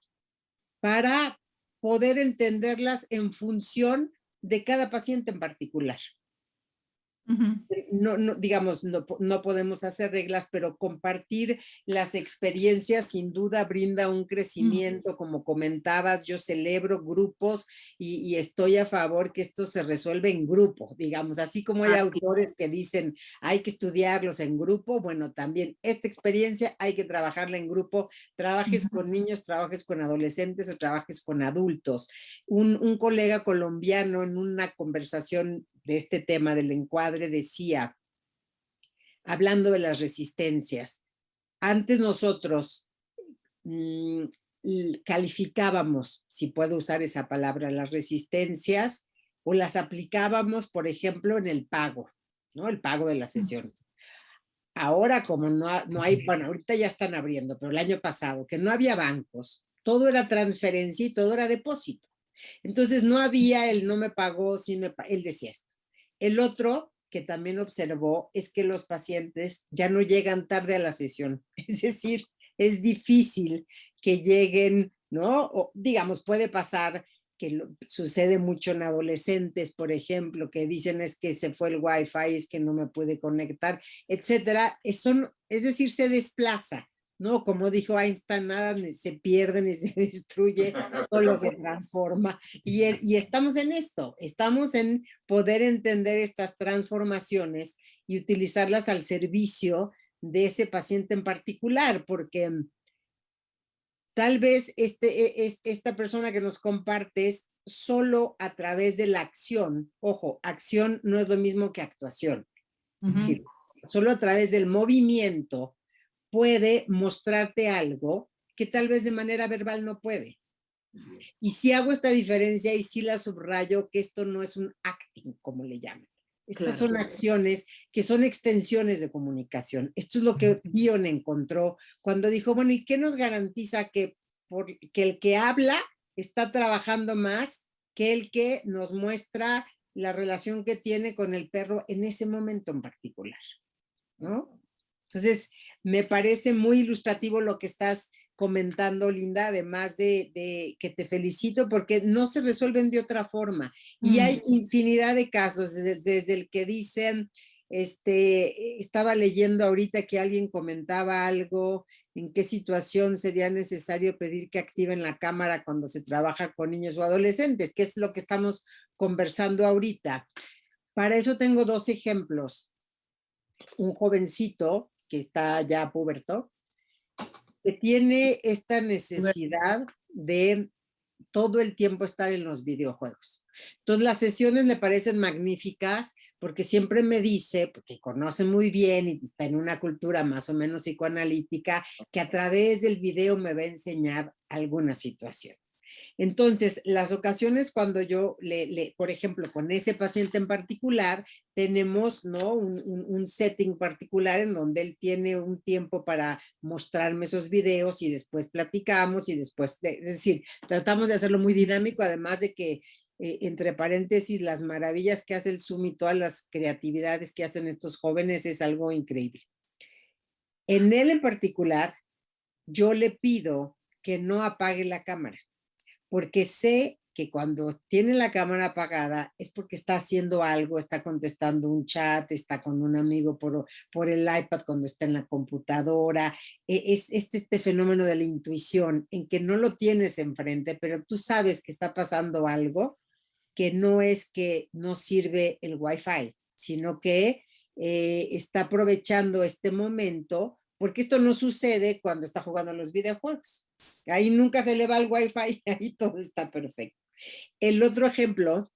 para poder entenderlas en función de cada paciente en particular. No, digamos, no podemos hacer reglas, pero compartir las experiencias sin duda brinda un crecimiento. Como comentabas, yo celebro grupos y estoy a favor que esto se resuelve en grupo, digamos, así como hay autores que dicen hay que estudiarlos en grupo, bueno, también esta experiencia hay que trabajarla en grupo, trabajes con niños, trabajes con adolescentes o trabajes con adultos. Un colega colombiano en una conversación de este tema del encuadre decía, hablando de las resistencias, antes nosotros calificábamos, si puedo usar esa palabra, las resistencias, o las aplicábamos, por ejemplo, en el pago, ¿no? El pago de las sesiones. Ahora, como no hay, bueno, ahorita ya están abriendo, pero el año pasado, que no había bancos, todo era transferencia y todo era depósito. Entonces no había el no me pagó, sí me pagó, él decía esto. El otro que también observó es que los pacientes ya no llegan tarde a la sesión. Es decir, es difícil que lleguen, ¿no? O, digamos, puede pasar que sucede mucho en adolescentes, por ejemplo, que dicen es que se fue el wifi, es que no me pude conectar, etcétera. Es decir, se desplaza, ¿no? Como dijo Einstein, nada se pierde ni se destruye, solo se transforma. Y estamos en esto, estamos en poder entender estas transformaciones y utilizarlas al servicio de ese paciente en particular, porque tal vez esta persona que nos compartes solo a través de la acción, ojo, acción no es lo mismo que actuación, es decir, solo a través del movimiento puede mostrarte algo que tal vez de manera verbal no puede. Y si hago esta diferencia y si la subrayo, que esto no es un acting, como le llaman. Estas son acciones que son extensiones de comunicación. Esto es lo que Bion encontró cuando dijo, bueno, ¿y qué nos garantiza que el que habla está trabajando más que el que nos muestra la relación que tiene con el perro en ese momento en particular? ¿No? Entonces, me parece muy ilustrativo lo que estás comentando, Linda, además de que te felicito porque no se resuelven de otra forma. Y hay infinidad de casos, desde el que dicen, estaba leyendo ahorita que alguien comentaba algo, en qué situación sería necesario pedir que activen la cámara cuando se trabaja con niños o adolescentes, que es lo que estamos conversando ahorita. Para eso tengo dos ejemplos. Un jovencito que está ya puberto, que tiene esta necesidad de todo el tiempo estar en los videojuegos. Entonces las sesiones le parecen magníficas porque siempre me dice, porque conoce muy bien y está en una cultura más o menos psicoanalítica, que a través del video me va a enseñar alguna situación. Entonces, las ocasiones cuando yo, por ejemplo, con ese paciente en particular, tenemos, ¿no?, un setting particular en donde él tiene un tiempo para mostrarme esos videos y después platicamos y después, es decir, tratamos de hacerlo muy dinámico, además de que, entre paréntesis, las maravillas que hace el Zoom y todas las creatividades que hacen estos jóvenes es algo increíble. En él en particular, yo le pido que no apague la cámara, porque sé que cuando tiene la cámara apagada es porque está haciendo algo, está contestando un chat, está con un amigo por el iPad cuando está en la computadora. Es este fenómeno de la intuición en que no lo tienes enfrente, pero tú sabes que está pasando algo, que no es que no sirve el Wi-Fi, sino que está aprovechando este momento, porque esto no sucede cuando está jugando los videojuegos. Ahí nunca se le va el Wi-Fi, ahí todo está perfecto. El otro ejemplo,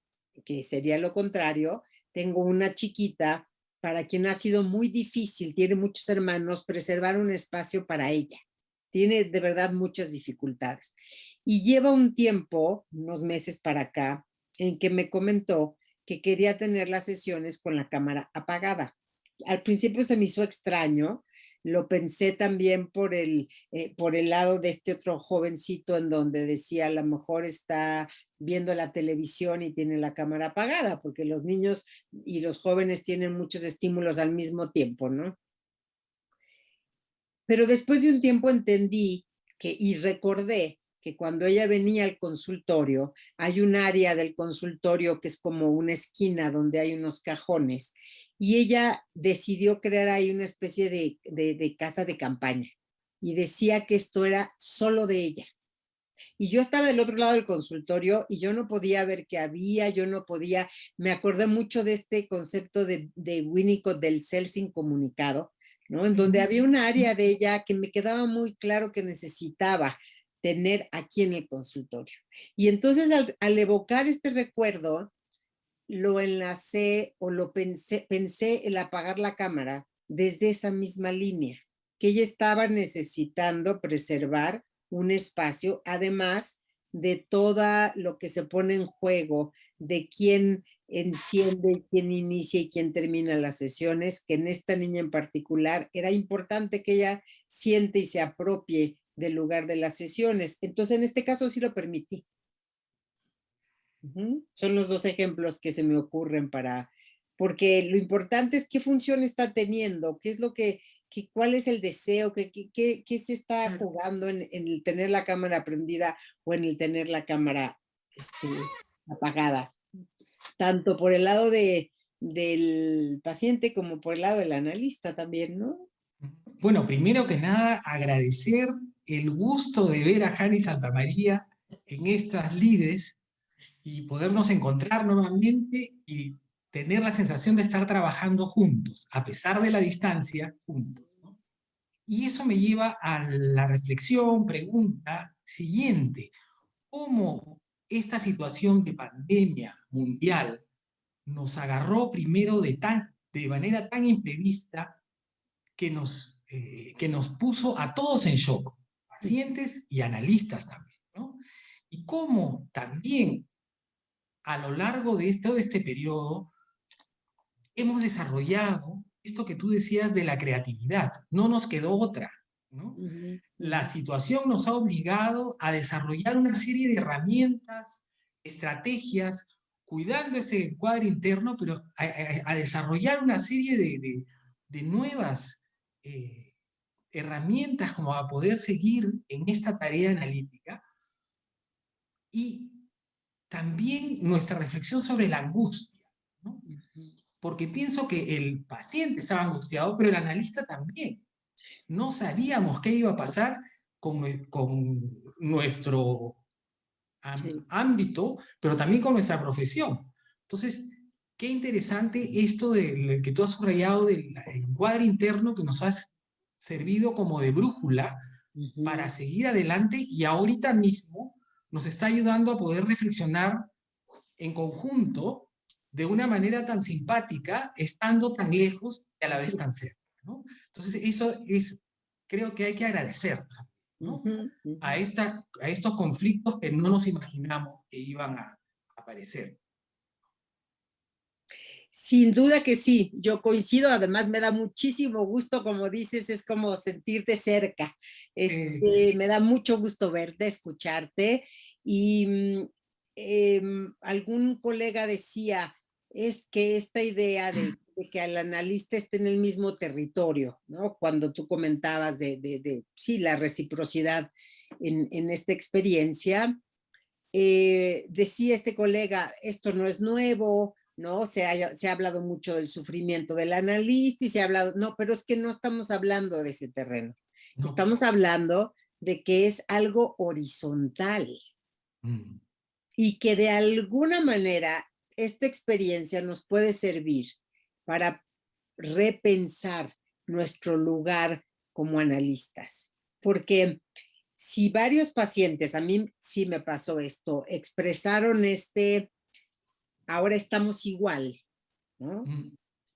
que sería lo contrario, tengo una chiquita para quien ha sido muy difícil, tiene muchos hermanos, preservar un espacio para ella. Tiene de verdad muchas dificultades. Y lleva un tiempo, unos meses para acá, en que me comentó que quería tener las sesiones con la cámara apagada. Al principio se me hizo extraño, lo pensé también por el lado de este otro jovencito en donde decía a lo mejor está viendo la televisión y tiene la cámara apagada, porque los niños y los jóvenes tienen muchos estímulos al mismo tiempo, ¿no? Pero después de un tiempo entendí y recordé que cuando ella venía al consultorio, hay un área del consultorio que es como una esquina donde hay unos cajones, y ella decidió crear ahí una especie de casa de campaña, y decía que esto era solo de ella. Y yo estaba del otro lado del consultorio y yo no podía ver qué había, me acordé mucho de este concepto de Winnicott del self incomunicado, ¿no? En donde había un área de ella que me quedaba muy claro que necesitaba tener aquí en el consultorio. Y entonces al evocar este recuerdo, lo enlacé o pensé el apagar la cámara desde esa misma línea, que ella estaba necesitando preservar un espacio, además de todo lo que se pone en juego, de quién enciende, quién inicia y quién termina las sesiones, que en esta niña en particular era importante que ella siente y se apropie del lugar de las sesiones. Entonces, en este caso sí lo permití. Son los dos ejemplos que se me ocurren porque lo importante es qué función está teniendo, qué es lo cuál es el deseo, qué se está jugando en el tener la cámara prendida o en el tener la cámara apagada, tanto por el lado del paciente como por el lado del analista también, ¿no? Bueno, primero que nada, agradecer el gusto de ver a Hani Santamaría en estas lides y podernos encontrar nuevamente y tener la sensación de estar trabajando juntos, a pesar de la distancia, juntos, ¿no? Y eso me lleva a la reflexión, pregunta siguiente: ¿cómo esta situación de pandemia mundial nos agarró primero de manera tan imprevista que nos puso a todos en shock, pacientes y analistas también, ¿no? Y cómo también a lo largo de todo este periodo hemos desarrollado esto que tú decías de la creatividad. No nos quedó otra, ¿no? La situación nos ha obligado a desarrollar una serie de herramientas, estrategias, cuidando ese encuadre interno, pero a desarrollar una serie de nuevas herramientas como a poder seguir en esta tarea analítica. Y también nuestra reflexión sobre la angustia, ¿no? Porque pienso que el paciente estaba angustiado, pero el analista también. No sabíamos qué iba a pasar con nuestro ámbito, pero también con nuestra profesión. Entonces, qué interesante esto que tú has subrayado del encuadre interno que nos has servido como de brújula para seguir adelante, y ahorita mismo nos está ayudando a poder reflexionar en conjunto de una manera tan simpática, estando tan lejos y a la vez tan cerca, ¿no? Entonces, eso creo que hay que agradecer. ¿no? Ujú. A estos conflictos que no nos imaginamos que iban a aparecer. Sin duda que sí, yo coincido, además me da muchísimo gusto, como dices, es como sentirte cerca. Me da mucho gusto verte, escucharte. Y algún colega decía, es que esta idea de que el analista esté en el mismo territorio, ¿no? Cuando tú comentabas sí, la reciprocidad en esta experiencia, decía este colega, esto no es nuevo, ¿no? Se ha hablado mucho del sufrimiento del analista y se ha hablado, no, pero es que no estamos hablando de ese terreno. No. Estamos hablando de que es algo horizontal y que de alguna manera esta experiencia nos puede servir para repensar nuestro lugar como analistas. Porque si varios pacientes, a mí sí me pasó esto, expresaron ahora estamos igual, ¿no?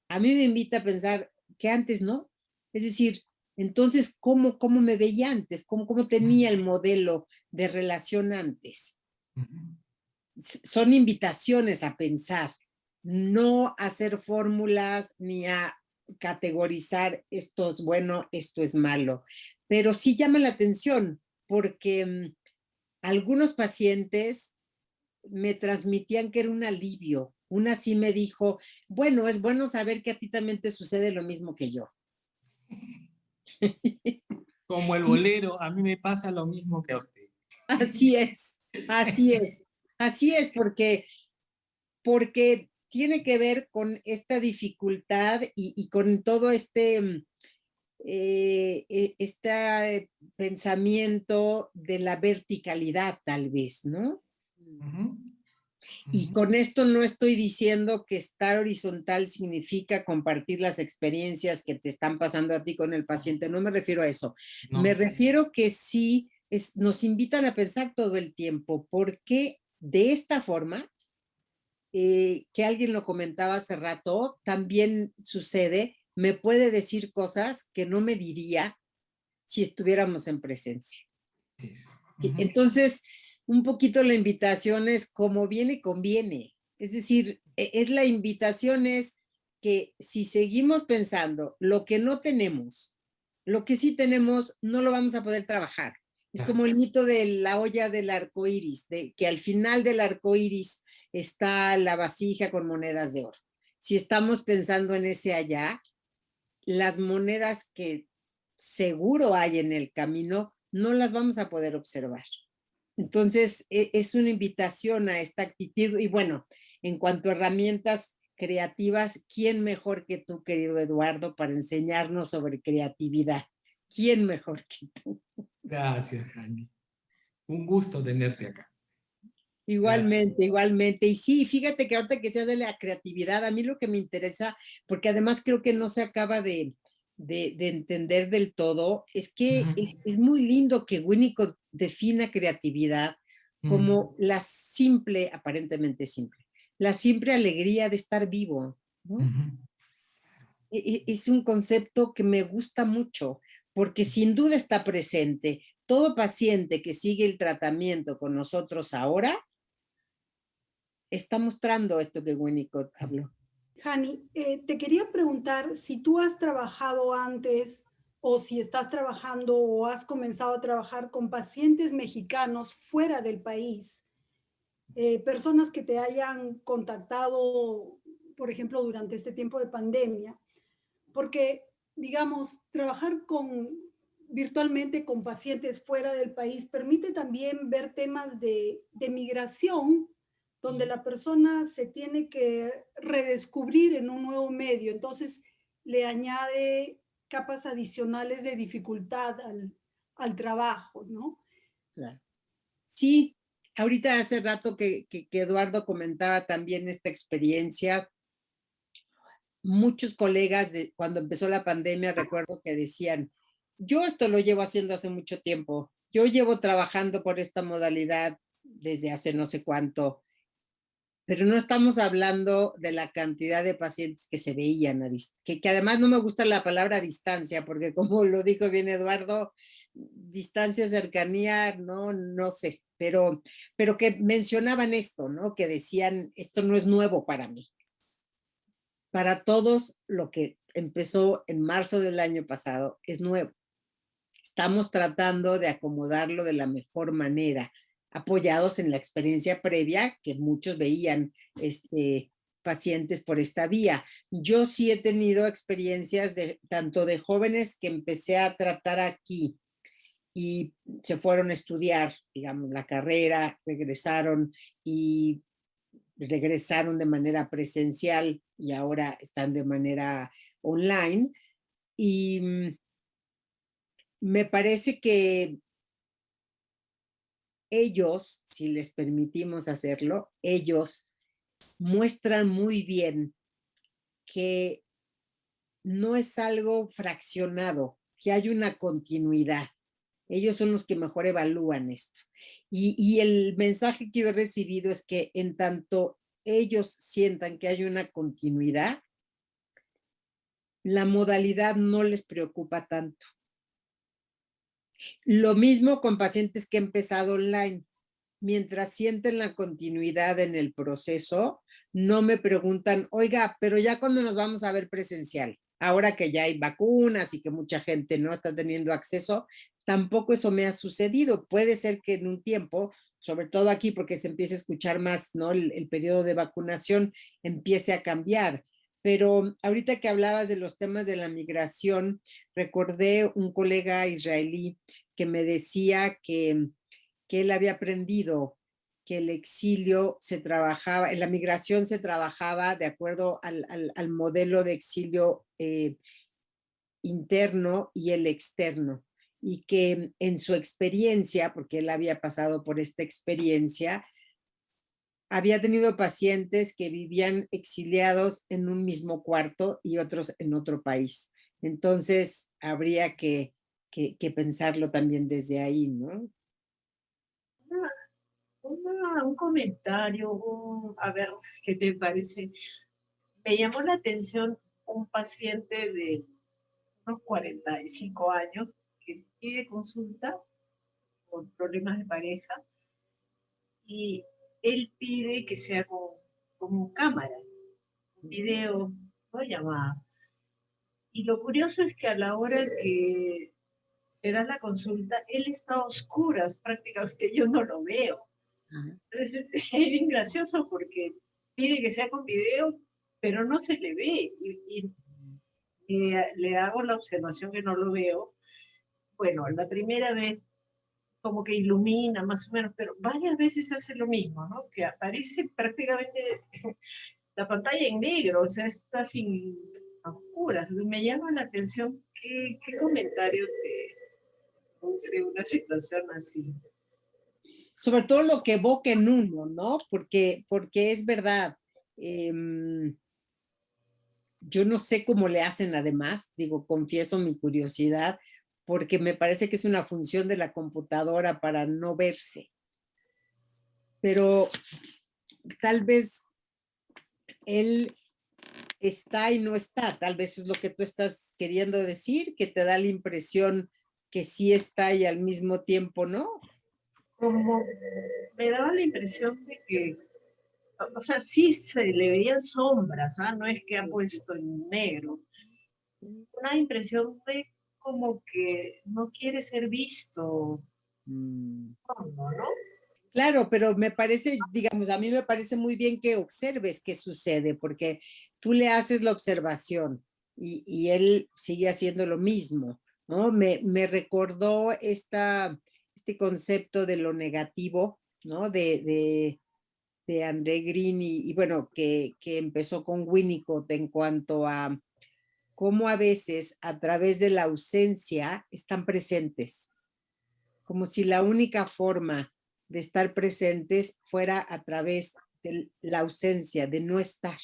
A mí me invita a pensar que antes no. Es decir, entonces, ¿cómo me veía antes? ¿Cómo tenía el modelo de relación antes? Son invitaciones a pensar, no a hacer fórmulas ni a categorizar esto es bueno, esto es malo, pero sí llama la atención porque algunos pacientes me transmitían que era un alivio. Una sí me dijo, bueno, es bueno saber que a ti también te sucede lo mismo que yo. Como el Y bolero, a mí me pasa lo mismo que a usted. así es, así es, así es, porque tiene que ver con esta dificultad y con todo este pensamiento de la verticalidad, tal vez, ¿no? Y con esto no estoy diciendo que estar horizontal significa compartir las experiencias que te están pasando a ti con el paciente, no me refiero a eso. No. Me refiero que sí nos invitan a pensar todo el tiempo, porque de esta forma, que alguien lo comentaba hace rato, también sucede, me puede decir cosas que no me diría si estuviéramos en presencia. Entonces, un poquito la invitación es como viene, conviene. Es decir, la invitación es que si seguimos pensando lo que no tenemos, lo que sí tenemos, no lo vamos a poder trabajar. Es como el mito de la olla del arco iris, de que al final del arco iris está la vasija con monedas de oro. Si estamos pensando en ese allá, las monedas que seguro hay en el camino no las vamos a poder observar. Entonces, es una invitación a esta actitud. Y bueno, en cuanto a herramientas creativas, ¿quién mejor que tú, querido Eduardo, para enseñarnos sobre creatividad? ¿Quién mejor que tú? Gracias, Jani. Un gusto tenerte acá. Igualmente, igualmente. Y sí, fíjate que ahorita que se hace la creatividad, a mí lo que me interesa, porque además creo que no se acaba de entender del todo, es que es muy lindo que Winnicott defina creatividad como la simple, aparentemente simple, la simple alegría de estar vivo, ¿no? Es un concepto que me gusta mucho, porque sin duda está presente. Todo paciente que sigue el tratamiento con nosotros ahora está mostrando esto que Winnicott habló. Jani, te quería preguntar si tú has trabajado antes o si estás trabajando o has comenzado a trabajar con pacientes mexicanos fuera del país, personas que te hayan contactado, por ejemplo, durante este tiempo de pandemia, porque, digamos, trabajar virtualmente con pacientes fuera del país permite también ver temas de migración, donde la persona se tiene que redescubrir en un nuevo medio. Entonces, le añade capas adicionales de dificultad al trabajo, ¿no? Claro. Sí, ahorita hace rato que Eduardo comentaba también esta experiencia. Muchos colegas, cuando empezó la pandemia, recuerdo que decían, yo esto lo llevo haciendo hace mucho tiempo, yo llevo trabajando por esta modalidad desde hace no sé cuánto, pero no estamos hablando de la cantidad de pacientes que se veían, que además no me gusta la palabra distancia, porque como lo dijo bien Eduardo, distancia, cercanía, no sé, pero que mencionaban esto, ¿no? Que decían, esto no es nuevo para mí. Para todos, lo que empezó en marzo del año pasado es nuevo. Estamos tratando de acomodarlo de la mejor manera, apoyados en la experiencia previa que muchos veían pacientes por esta vía. Yo sí he tenido experiencias tanto de jóvenes que empecé a tratar aquí y se fueron a estudiar, digamos, la carrera, regresaron de manera presencial y ahora están de manera online. Y me parece que ellos, si les permitimos hacerlo, ellos muestran muy bien que no es algo fraccionado, que hay una continuidad. Ellos son los que mejor evalúan esto. Y el mensaje que yo he recibido es que en tanto ellos sientan que hay una continuidad, la modalidad no les preocupa tanto. Lo mismo con pacientes que han empezado online. Mientras sienten la continuidad en el proceso, no me preguntan, oiga, pero ya cuando nos vamos a ver presencial, ahora que ya hay vacunas y que mucha gente no está teniendo acceso, tampoco eso me ha sucedido. Puede ser que en un tiempo, sobre todo aquí porque se empiece a escuchar más, ¿no? El periodo de vacunación empiece a cambiar. Pero ahorita que hablabas de los temas de la migración, recordé un colega israelí que me decía que él había aprendido que el exilio se trabajaba, en la migración se trabajaba de acuerdo al modelo de exilio interno y el externo, y que en su experiencia, porque él había pasado por esta experiencia, había tenido pacientes que vivían exiliados en un mismo cuarto y otros en otro país. Entonces, habría que pensarlo también desde ahí, ¿no? Un comentario, a ver, ¿qué te parece? Me llamó la atención un paciente de unos 45 años que pide consulta por problemas de pareja y él pide que sea con cámara, video, no llamada. Y lo curioso es que a la hora que se da la consulta, él está a oscuras, prácticamente yo no lo veo. Entonces, es bien gracioso porque pide que sea con video, pero no se le ve. Y le hago la observación que no lo veo. Bueno, la primera vez como que ilumina más o menos, pero varias veces hace lo mismo, ¿no? Que aparece prácticamente la pantalla en negro, o sea, está sin oscuras. Me llama la atención qué comentario te produce una situación así. Sobre todo lo que evoca en uno, ¿no? Porque es verdad. Yo no sé cómo le hacen además, digo, confieso mi curiosidad, porque me parece que es una función de la computadora para no verse. Pero tal vez él está y no está, tal vez es lo que tú estás queriendo decir, que te da la impresión que sí está y al mismo tiempo no. Como me daba la impresión de que, o sea, sí se le veían sombras, ¿ah? No es que ha puesto en negro. Una impresión de como que no quiere ser visto. ¿No? Claro, pero me parece, digamos, a mí me parece muy bien que observes qué sucede, porque tú le haces la observación y él sigue haciendo lo mismo, ¿no? Me recordó este concepto de lo negativo, ¿no? De André Green y bueno, que empezó con Winnicott en cuanto a cómo a veces a través de la ausencia están presentes, como si la única forma de estar presentes fuera a través de la ausencia, de no estar.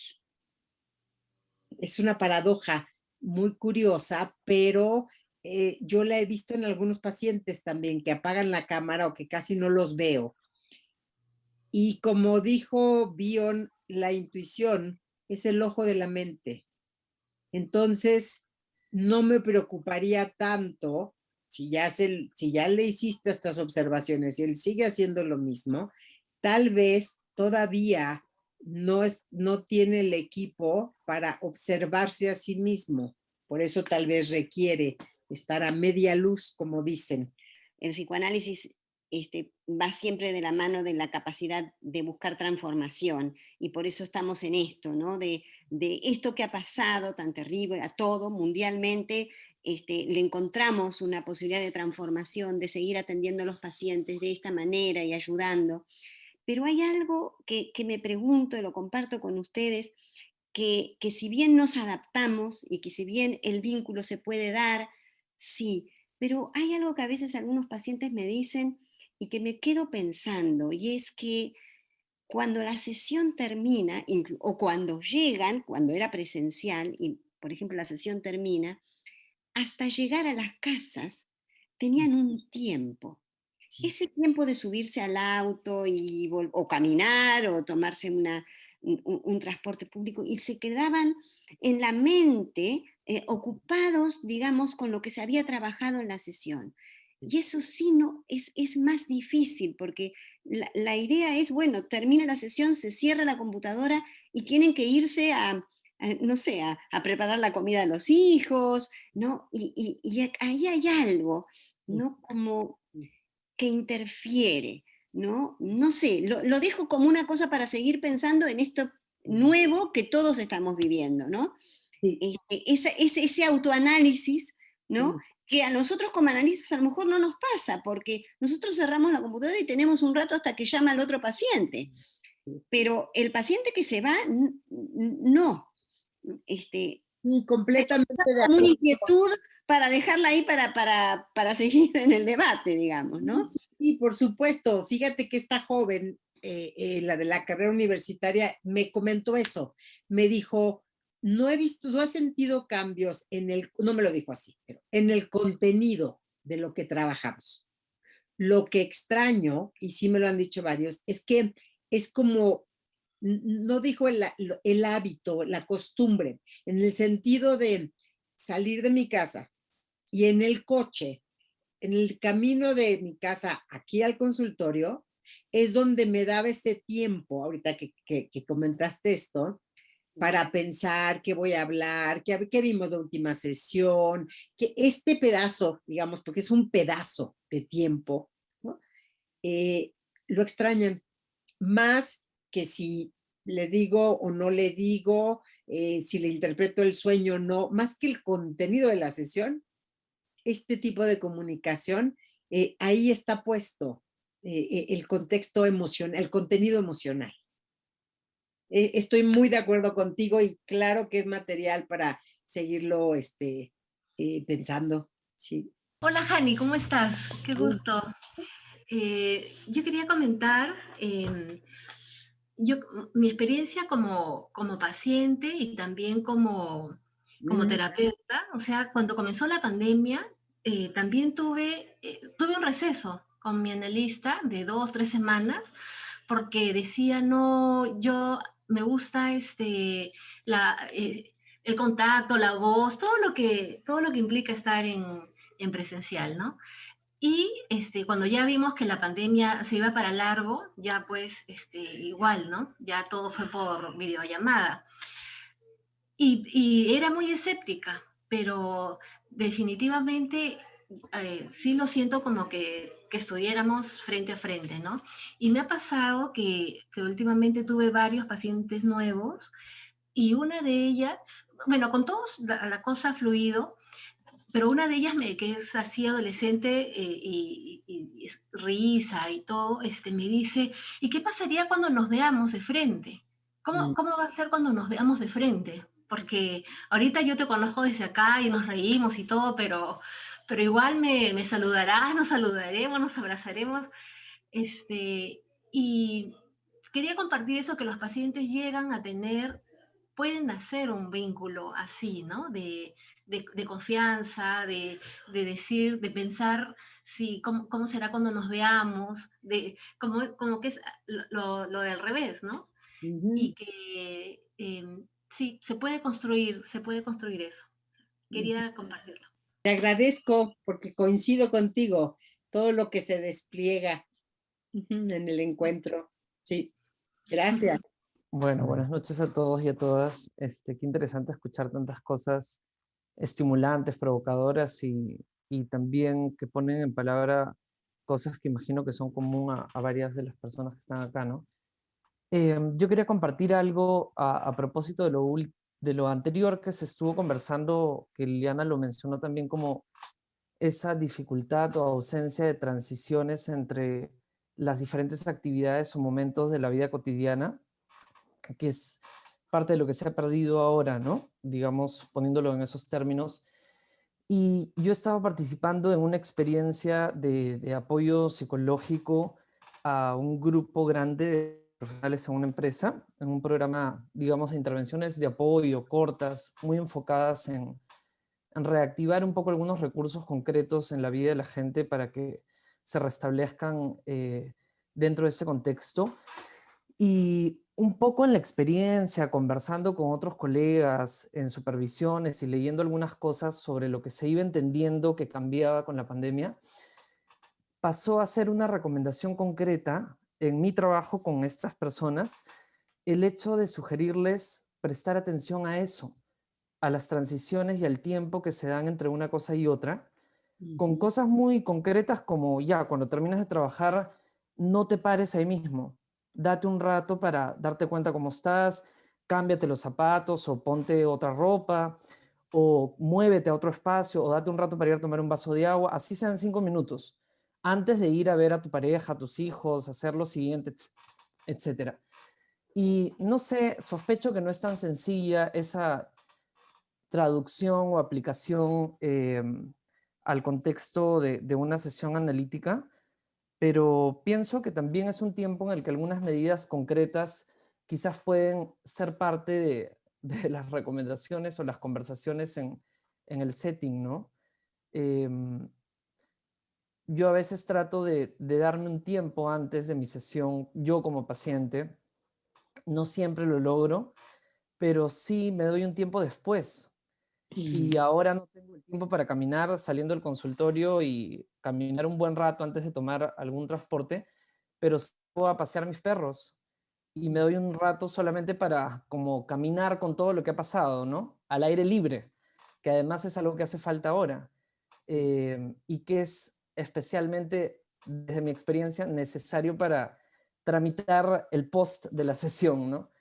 Es una paradoja muy curiosa, pero yo la he visto en algunos pacientes también que apagan la cámara o que casi no los veo. Y como dijo Bion, la intuición es el ojo de la mente. Entonces, no me preocuparía tanto si ya le hiciste estas observaciones y él sigue haciendo lo mismo, tal vez todavía no tiene el equipo para observarse a sí mismo. Por eso tal vez requiere estar a media luz, como dicen. El psicoanálisis va siempre de la mano de la capacidad de buscar transformación, y por eso estamos en esto, ¿no? De esto que ha pasado tan terrible a todo mundialmente, le encontramos una posibilidad de transformación, de seguir atendiendo a los pacientes de esta manera y ayudando. Pero hay algo que me pregunto y lo comparto con ustedes, que si bien nos adaptamos y que si bien el vínculo se puede dar, sí, pero hay algo que a veces algunos pacientes me dicen y que me quedo pensando, y es que cuando la sesión termina, o cuando llegan, cuando era presencial, y por ejemplo la sesión termina, hasta llegar a las casas tenían un tiempo. Ese tiempo de subirse al auto o caminar o tomarse un transporte público, y se quedaban en la mente ocupados, digamos, con lo que se había trabajado en la sesión. Y eso sí no, es más difícil, porque la idea es, bueno, termina la sesión, se cierra la computadora y tienen que irse no sé, a preparar la comida a los hijos, ¿no? Y ahí hay algo, ¿no? Como que interfiere, ¿no? No sé, lo dejo como una cosa para seguir pensando en esto nuevo que todos estamos viviendo, ¿no? Sí. Ese autoanálisis, ¿no? Que a nosotros como analistas a lo mejor no nos pasa, porque nosotros cerramos la computadora y tenemos un rato hasta que llama al otro paciente. Pero el paciente que se va, no. Sí, completamente de Como una acuerdo. inquietud para dejarla ahí para seguir en el debate, digamos, ¿no? Sí, sí, por supuesto. Fíjate que esta joven, la de la carrera universitaria, me comentó eso. Me dijo, no has sentido cambios no me lo dijo así, pero en el contenido de lo que trabajamos. Lo que extraño, y sí me lo han dicho varios, es que es como, no dijo el hábito, la costumbre, en el sentido de salir de mi casa y en el coche, en el camino de mi casa aquí al consultorio, es donde me daba este tiempo, ahorita que comentaste esto, para pensar qué voy a hablar, qué vimos de última sesión, que este pedazo, digamos, porque es un pedazo de tiempo, ¿no? Lo extrañan más que si le digo o no le digo, si le interpreto el sueño o no, más que el contenido de la sesión, este tipo de comunicación, ahí está puesto el contexto emocional, el contenido emocional. Estoy muy de acuerdo contigo y claro que es material para seguirlo pensando. Sí. Hola Jani, ¿cómo estás? Qué gusto. Yo quería comentar mi experiencia como paciente y también como terapeuta. O sea, cuando comenzó la pandemia, también tuve un receso con mi analista de 2 o 3 semanas, porque decía, no, yo me gusta el contacto, la voz, todo lo que implica estar en presencial, ¿no? Y cuando ya vimos que la pandemia se iba para largo, ya pues igual, ¿no? Ya todo fue por videollamada. Y era muy escéptica, pero definitivamente sí lo siento como que estuviéramos frente a frente, ¿no? Y me ha pasado que últimamente tuve varios pacientes nuevos y una de ellas, bueno, con todos la cosa ha fluido, pero una de ellas, que es así adolescente y risa y todo, me dice, ¿y qué pasaría cuando nos veamos de frente? ¿Cómo va a ser cuando nos veamos de frente? Porque ahorita yo te conozco desde acá y nos reímos y todo, pero igual me saludarás, nos saludaremos, nos abrazaremos. Y quería compartir eso, que los pacientes llegan a pueden hacer un vínculo así, ¿no? De confianza, de decir, de pensar cómo será cuando nos veamos, como que es lo del revés, ¿no? y que sí, se puede construir eso. Quería compartirlo. Te agradezco porque coincido contigo, todo lo que se despliega en el encuentro. Sí, gracias. Bueno, buenas noches a todos y a todas. Qué interesante escuchar tantas cosas estimulantes, provocadoras y también que ponen en palabra cosas que imagino que son común a varias de las personas que están acá, ¿no? Yo quería compartir algo a propósito de lo anterior que se estuvo conversando, que Liliana lo mencionó también como esa dificultad o ausencia de transiciones entre las diferentes actividades o momentos de la vida cotidiana, que es parte de lo que se ha perdido ahora, ¿no? Digamos, poniéndolo en esos términos. Y yo estaba participando en una experiencia de apoyo psicológico a un grupo grande de profesionales en una empresa, en un programa, digamos, de intervenciones de apoyo cortas, muy enfocadas en reactivar un poco algunos recursos concretos en la vida de la gente para que se restablezcan dentro de ese contexto. Y un poco en la experiencia, conversando con otros colegas en supervisiones y leyendo algunas cosas sobre lo que se iba entendiendo que cambiaba con la pandemia, pasó a ser una recomendación concreta en mi trabajo con estas personas, el hecho de sugerirles prestar atención a eso, a las transiciones y al tiempo que se dan entre una cosa y otra, con cosas muy concretas como ya, cuando terminas de trabajar, no te pares ahí mismo, date un rato para darte cuenta cómo estás, cámbiate los zapatos o ponte otra ropa, o muévete a otro espacio, o date un rato para ir a tomar un vaso de agua, así sean 5 minutos, antes de ir a ver a tu pareja, a tus hijos, hacer lo siguiente, etcétera. Y no sé, sospecho que no es tan sencilla esa traducción o aplicación al contexto de una sesión analítica, pero pienso que también es un tiempo en el que algunas medidas concretas quizás pueden ser parte de las recomendaciones o las conversaciones en el setting, ¿no? Yo a veces trato de darme un tiempo antes de mi sesión, yo como paciente, no siempre lo logro, pero sí me doy un tiempo después. Y ahora no tengo el tiempo para caminar saliendo del consultorio y caminar un buen rato antes de tomar algún transporte, pero sí puedo a pasear mis perros y me doy un rato solamente para como caminar con todo lo que ha pasado, ¿no? Al aire libre, que además es algo que hace falta ahora y que es especialmente, desde mi experiencia, necesario para tramitar el post de la sesión, ¿no?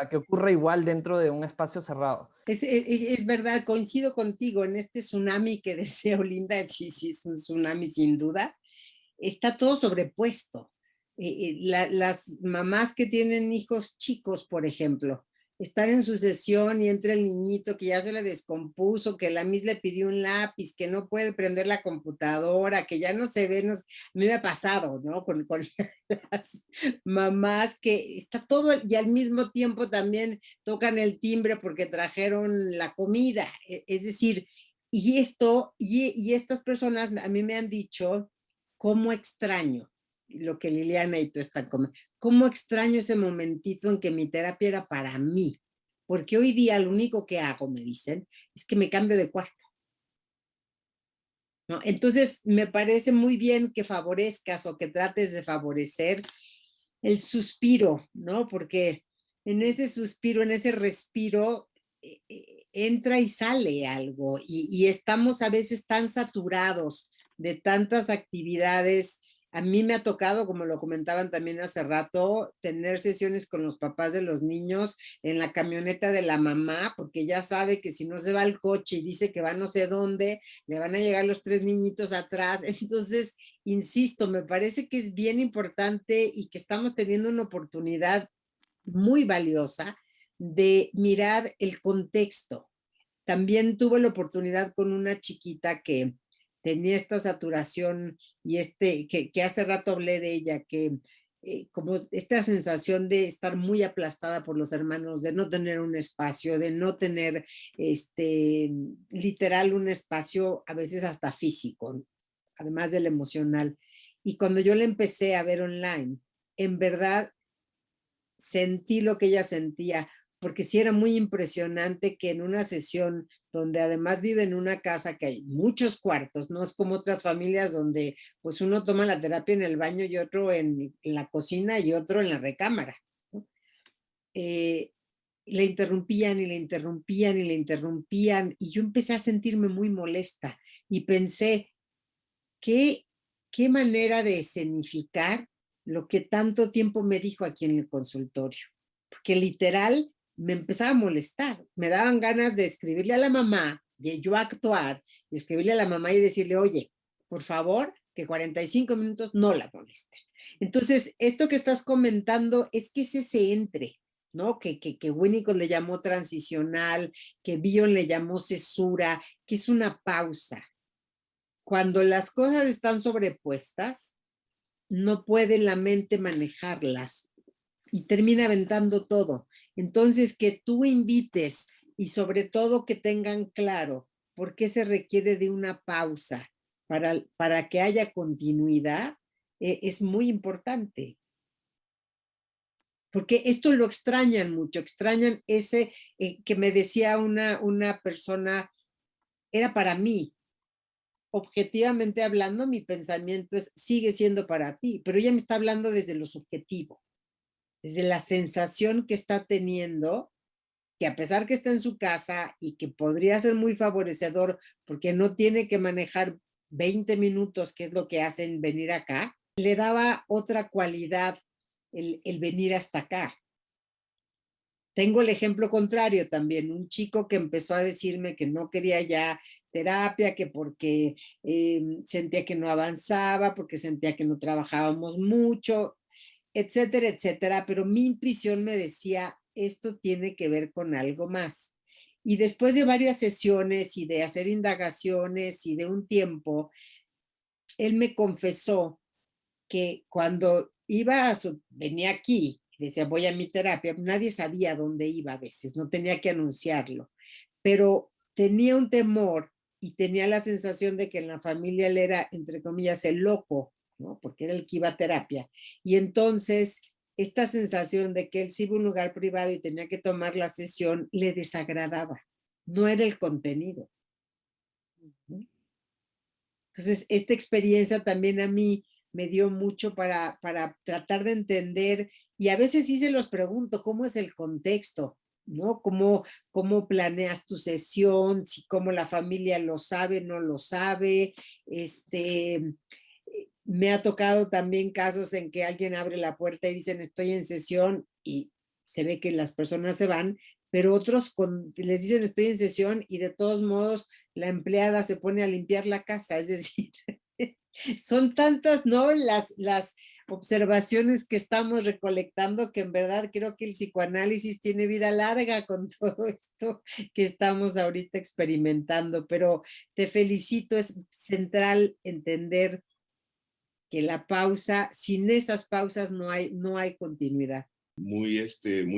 Que ocurre igual dentro de un espacio cerrado. Es verdad, coincido contigo en este tsunami que deseo, Linda, sí, es un tsunami sin duda. Está todo sobrepuesto. Las mamás que tienen hijos chicos, por ejemplo, están en su sesión y entra el niñito que ya se le descompuso, que la Miss le pidió un lápiz, que no puede prender la computadora, que ya no se ve, a mí me ha pasado, ¿no? Con las mamás que está todo y al mismo tiempo también tocan el timbre porque trajeron la comida, es decir, y estas personas a mí me han dicho cómo extraño lo que Liliana y tú están comentando, cómo extraño ese momentito en que mi terapia era para mí, porque hoy día lo único que hago, me dicen, es que me cambio de cuarto. ¿No? Entonces, me parece muy bien que favorezcas o que trates de favorecer el suspiro, ¿no? Porque en ese suspiro, en ese respiro, entra y sale algo y estamos a veces tan saturados de tantas actividades. A mí me ha tocado, como lo comentaban también hace rato, tener sesiones con los papás de los niños en la camioneta de la mamá, porque ya sabe que si no se va al coche y dice que va no sé dónde, le van a llegar los 3 niñitos atrás. Entonces, insisto, me parece que es bien importante y que estamos teniendo una oportunidad muy valiosa de mirar el contexto. También tuve la oportunidad con una chiquita que tenía esta saturación y que hace rato hablé de ella, que como esta sensación de estar muy aplastada por los hermanos, de no tener un espacio, de no tener literal un espacio a veces hasta físico, además del emocional. Y cuando yo la empecé a ver online, en verdad sentí lo que ella sentía, porque sí era muy impresionante que en una sesión donde además vive en una casa que hay muchos cuartos, no es como otras familias donde pues uno toma la terapia en el baño y otro en la cocina y otro en la recámara, ¿no? Le interrumpían y le interrumpían y le interrumpían y yo empecé a sentirme muy molesta y pensé, ¿qué manera de escenificar lo que tanto tiempo me dijo aquí en el consultorio? Porque literal me empezaba a molestar, me daban ganas de escribirle a la mamá, de yo actuar, y escribirle a la mamá y decirle, oye, por favor, que 45 minutos no la moleste. Entonces, esto que estás comentando es que es ese entre, ¿no? Que Winnicott le llamó transicional, que Bion le llamó cesura, que es una pausa. Cuando las cosas están sobrepuestas, no puede la mente manejarlas y termina aventando todo. Entonces, que tú invites y sobre todo que tengan claro por qué se requiere de una pausa para que haya continuidad, es muy importante. Porque esto lo extrañan mucho, extrañan ese que me decía una persona, era para mí. Objetivamente hablando, mi pensamiento sigue siendo para ti, pero ella me está hablando desde lo subjetivo, desde la sensación que está teniendo, que a pesar que está en su casa y que podría ser muy favorecedor porque no tiene que manejar 20 minutos, que es lo que hacen venir acá, le daba otra cualidad el venir hasta acá. Tengo el ejemplo contrario también, un chico que empezó a decirme que no quería ya terapia, que porque sentía que no avanzaba, porque sentía que no trabajábamos mucho, etcétera, etcétera, pero mi intuición me decía, esto tiene que ver con algo más. Y después de varias sesiones y de hacer indagaciones y de un tiempo, él me confesó que cuando venía aquí, decía, voy a mi terapia, nadie sabía dónde iba a veces, no tenía que anunciarlo, pero tenía un temor y tenía la sensación de que en la familia él era, entre comillas, el loco, ¿no? Porque era el que iba a terapia. Y entonces, esta sensación de que él se iba a un lugar privado y tenía que tomar la sesión, le desagradaba. No era el contenido. Entonces, esta experiencia también a mí me dio mucho para tratar de entender, y a veces sí se los pregunto, ¿cómo es el contexto? ¿No? ¿Cómo planeas tu sesión? Si cómo la familia lo sabe, no lo sabe. Me ha tocado también casos en que alguien abre la puerta y dicen estoy en sesión y se ve que las personas se van, pero otros les dicen estoy en sesión y de todos modos la empleada se pone a limpiar la casa, es decir, son tantas, ¿no? Las observaciones que estamos recolectando que en verdad creo que el psicoanálisis tiene vida larga con todo esto que estamos ahorita experimentando, pero te felicito, es central entender que la pausa, sin esas pausas no hay continuidad. Muy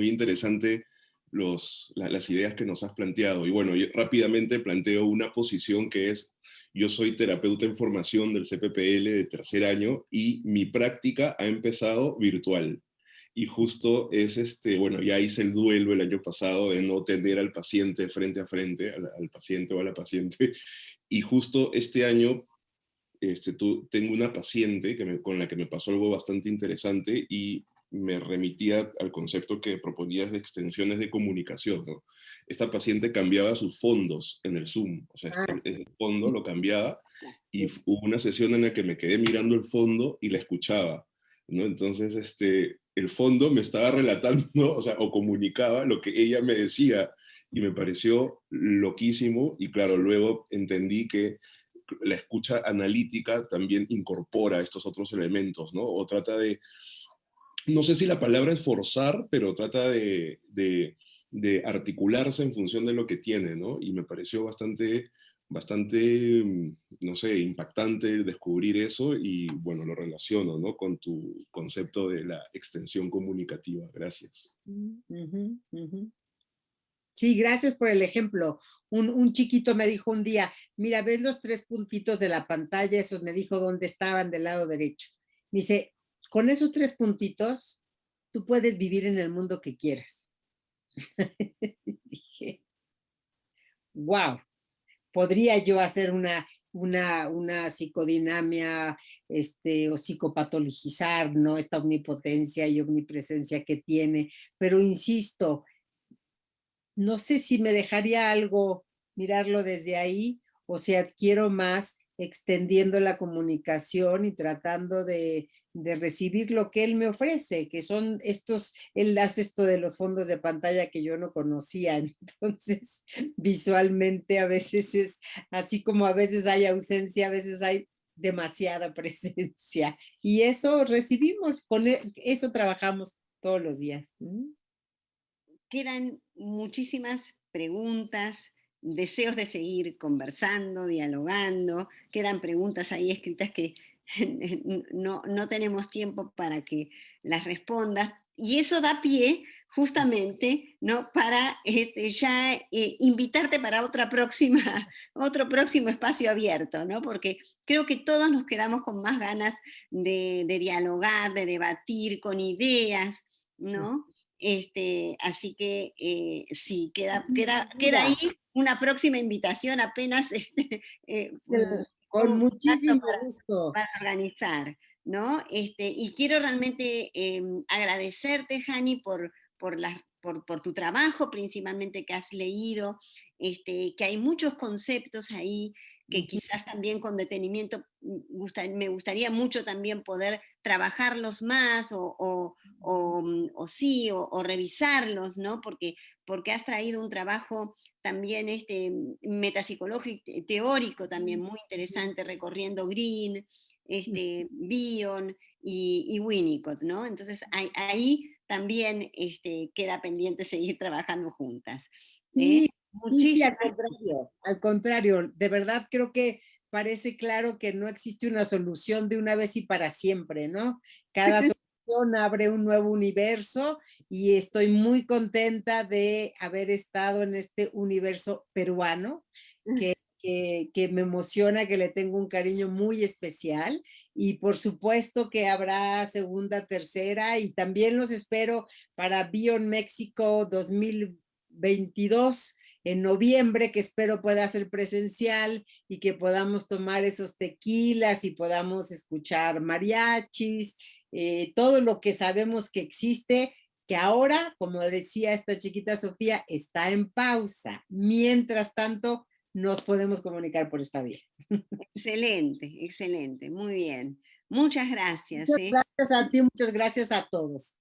interesante las ideas que nos has planteado. Y bueno, yo rápidamente planteo una posición que es, yo soy terapeuta en formación del CPPL de tercer año y mi práctica ha empezado virtual. Y justo es, bueno, ya hice el duelo el año pasado de no tener al paciente frente a frente, al paciente o a la paciente. Y justo este año tengo una paciente con la que me pasó algo bastante interesante y me remitía al concepto que proponías de extensiones de comunicación, ¿no? Esta paciente cambiaba sus fondos en el Zoom, o sea, el fondo lo cambiaba y hubo una sesión en la que me quedé mirando el fondo y la escuchaba, ¿no? Entonces, el fondo me estaba relatando, o sea, o comunicaba lo que ella me decía y me pareció loquísimo y claro, luego entendí que la escucha analítica también incorpora estos otros elementos, ¿no? O trata de, no sé si la palabra es forzar, pero trata de articularse en función de lo que tiene, ¿no? Y me pareció bastante, no sé, impactante descubrir eso y, bueno, lo relaciono, ¿no? Con tu concepto de la extensión comunicativa. Gracias. Sí, gracias por el ejemplo. Un chiquito me dijo un día, mira, ¿ves los 3 puntitos de la pantalla? Esos me dijo dónde estaban del lado derecho. Me dice, con esos 3 puntitos tú puedes vivir en el mundo que quieras. Dije, wow, podría yo hacer una psicodinamia o psicopatologizar, ¿no? Esta omnipotencia y omnipresencia que tiene, pero insisto, no sé si me dejaría algo mirarlo desde ahí o si adquiero más extendiendo la comunicación y tratando de recibir lo que él me ofrece, que son estos enlaces de los fondos de pantalla que yo no conocía. Entonces, visualmente a veces es así como a veces hay ausencia, a veces hay demasiada presencia. Y eso recibimos, con eso trabajamos todos los días. Quedan muchísimas preguntas, deseos de seguir conversando, dialogando, quedan preguntas ahí escritas que no tenemos tiempo para que las respondas, y eso da pie justamente, ¿no? Para ya invitarte para otro próximo espacio abierto, ¿no? Porque creo que todos nos quedamos con más ganas de dialogar, de debatir con ideas, ¿no? Así que sí, queda ahí una próxima invitación apenas con muchísimo gusto para organizar, ¿no? Y quiero realmente agradecerte, Hani, por tu trabajo, principalmente que has leído, que hay muchos conceptos ahí que quizás también con detenimiento me gustaría mucho también poder trabajarlos más o revisarlos, ¿no? Porque has traído un trabajo también metapsicológico, teórico también muy interesante, recorriendo Green, Bion y Winnicott, ¿no? Entonces ahí también queda pendiente seguir trabajando juntas. Sí, sí, Muchísimas al contrario, de verdad creo que parece claro que no existe una solución de una vez y para siempre, ¿no? Cada solución abre un nuevo universo y estoy muy contenta de haber estado en este universo peruano que me emociona, que le tengo un cariño muy especial, y por supuesto que habrá segunda, tercera, y también los espero para Beyond México 2022 en noviembre, que espero pueda ser presencial y que podamos tomar esos tequilas y podamos escuchar mariachis, todo lo que sabemos que existe, que ahora, como decía esta chiquita Sofía, está en pausa. Mientras tanto, nos podemos comunicar por esta vía. Excelente, excelente, muy bien. Muchas gracias. Muchas gracias a ti, muchas gracias a todos.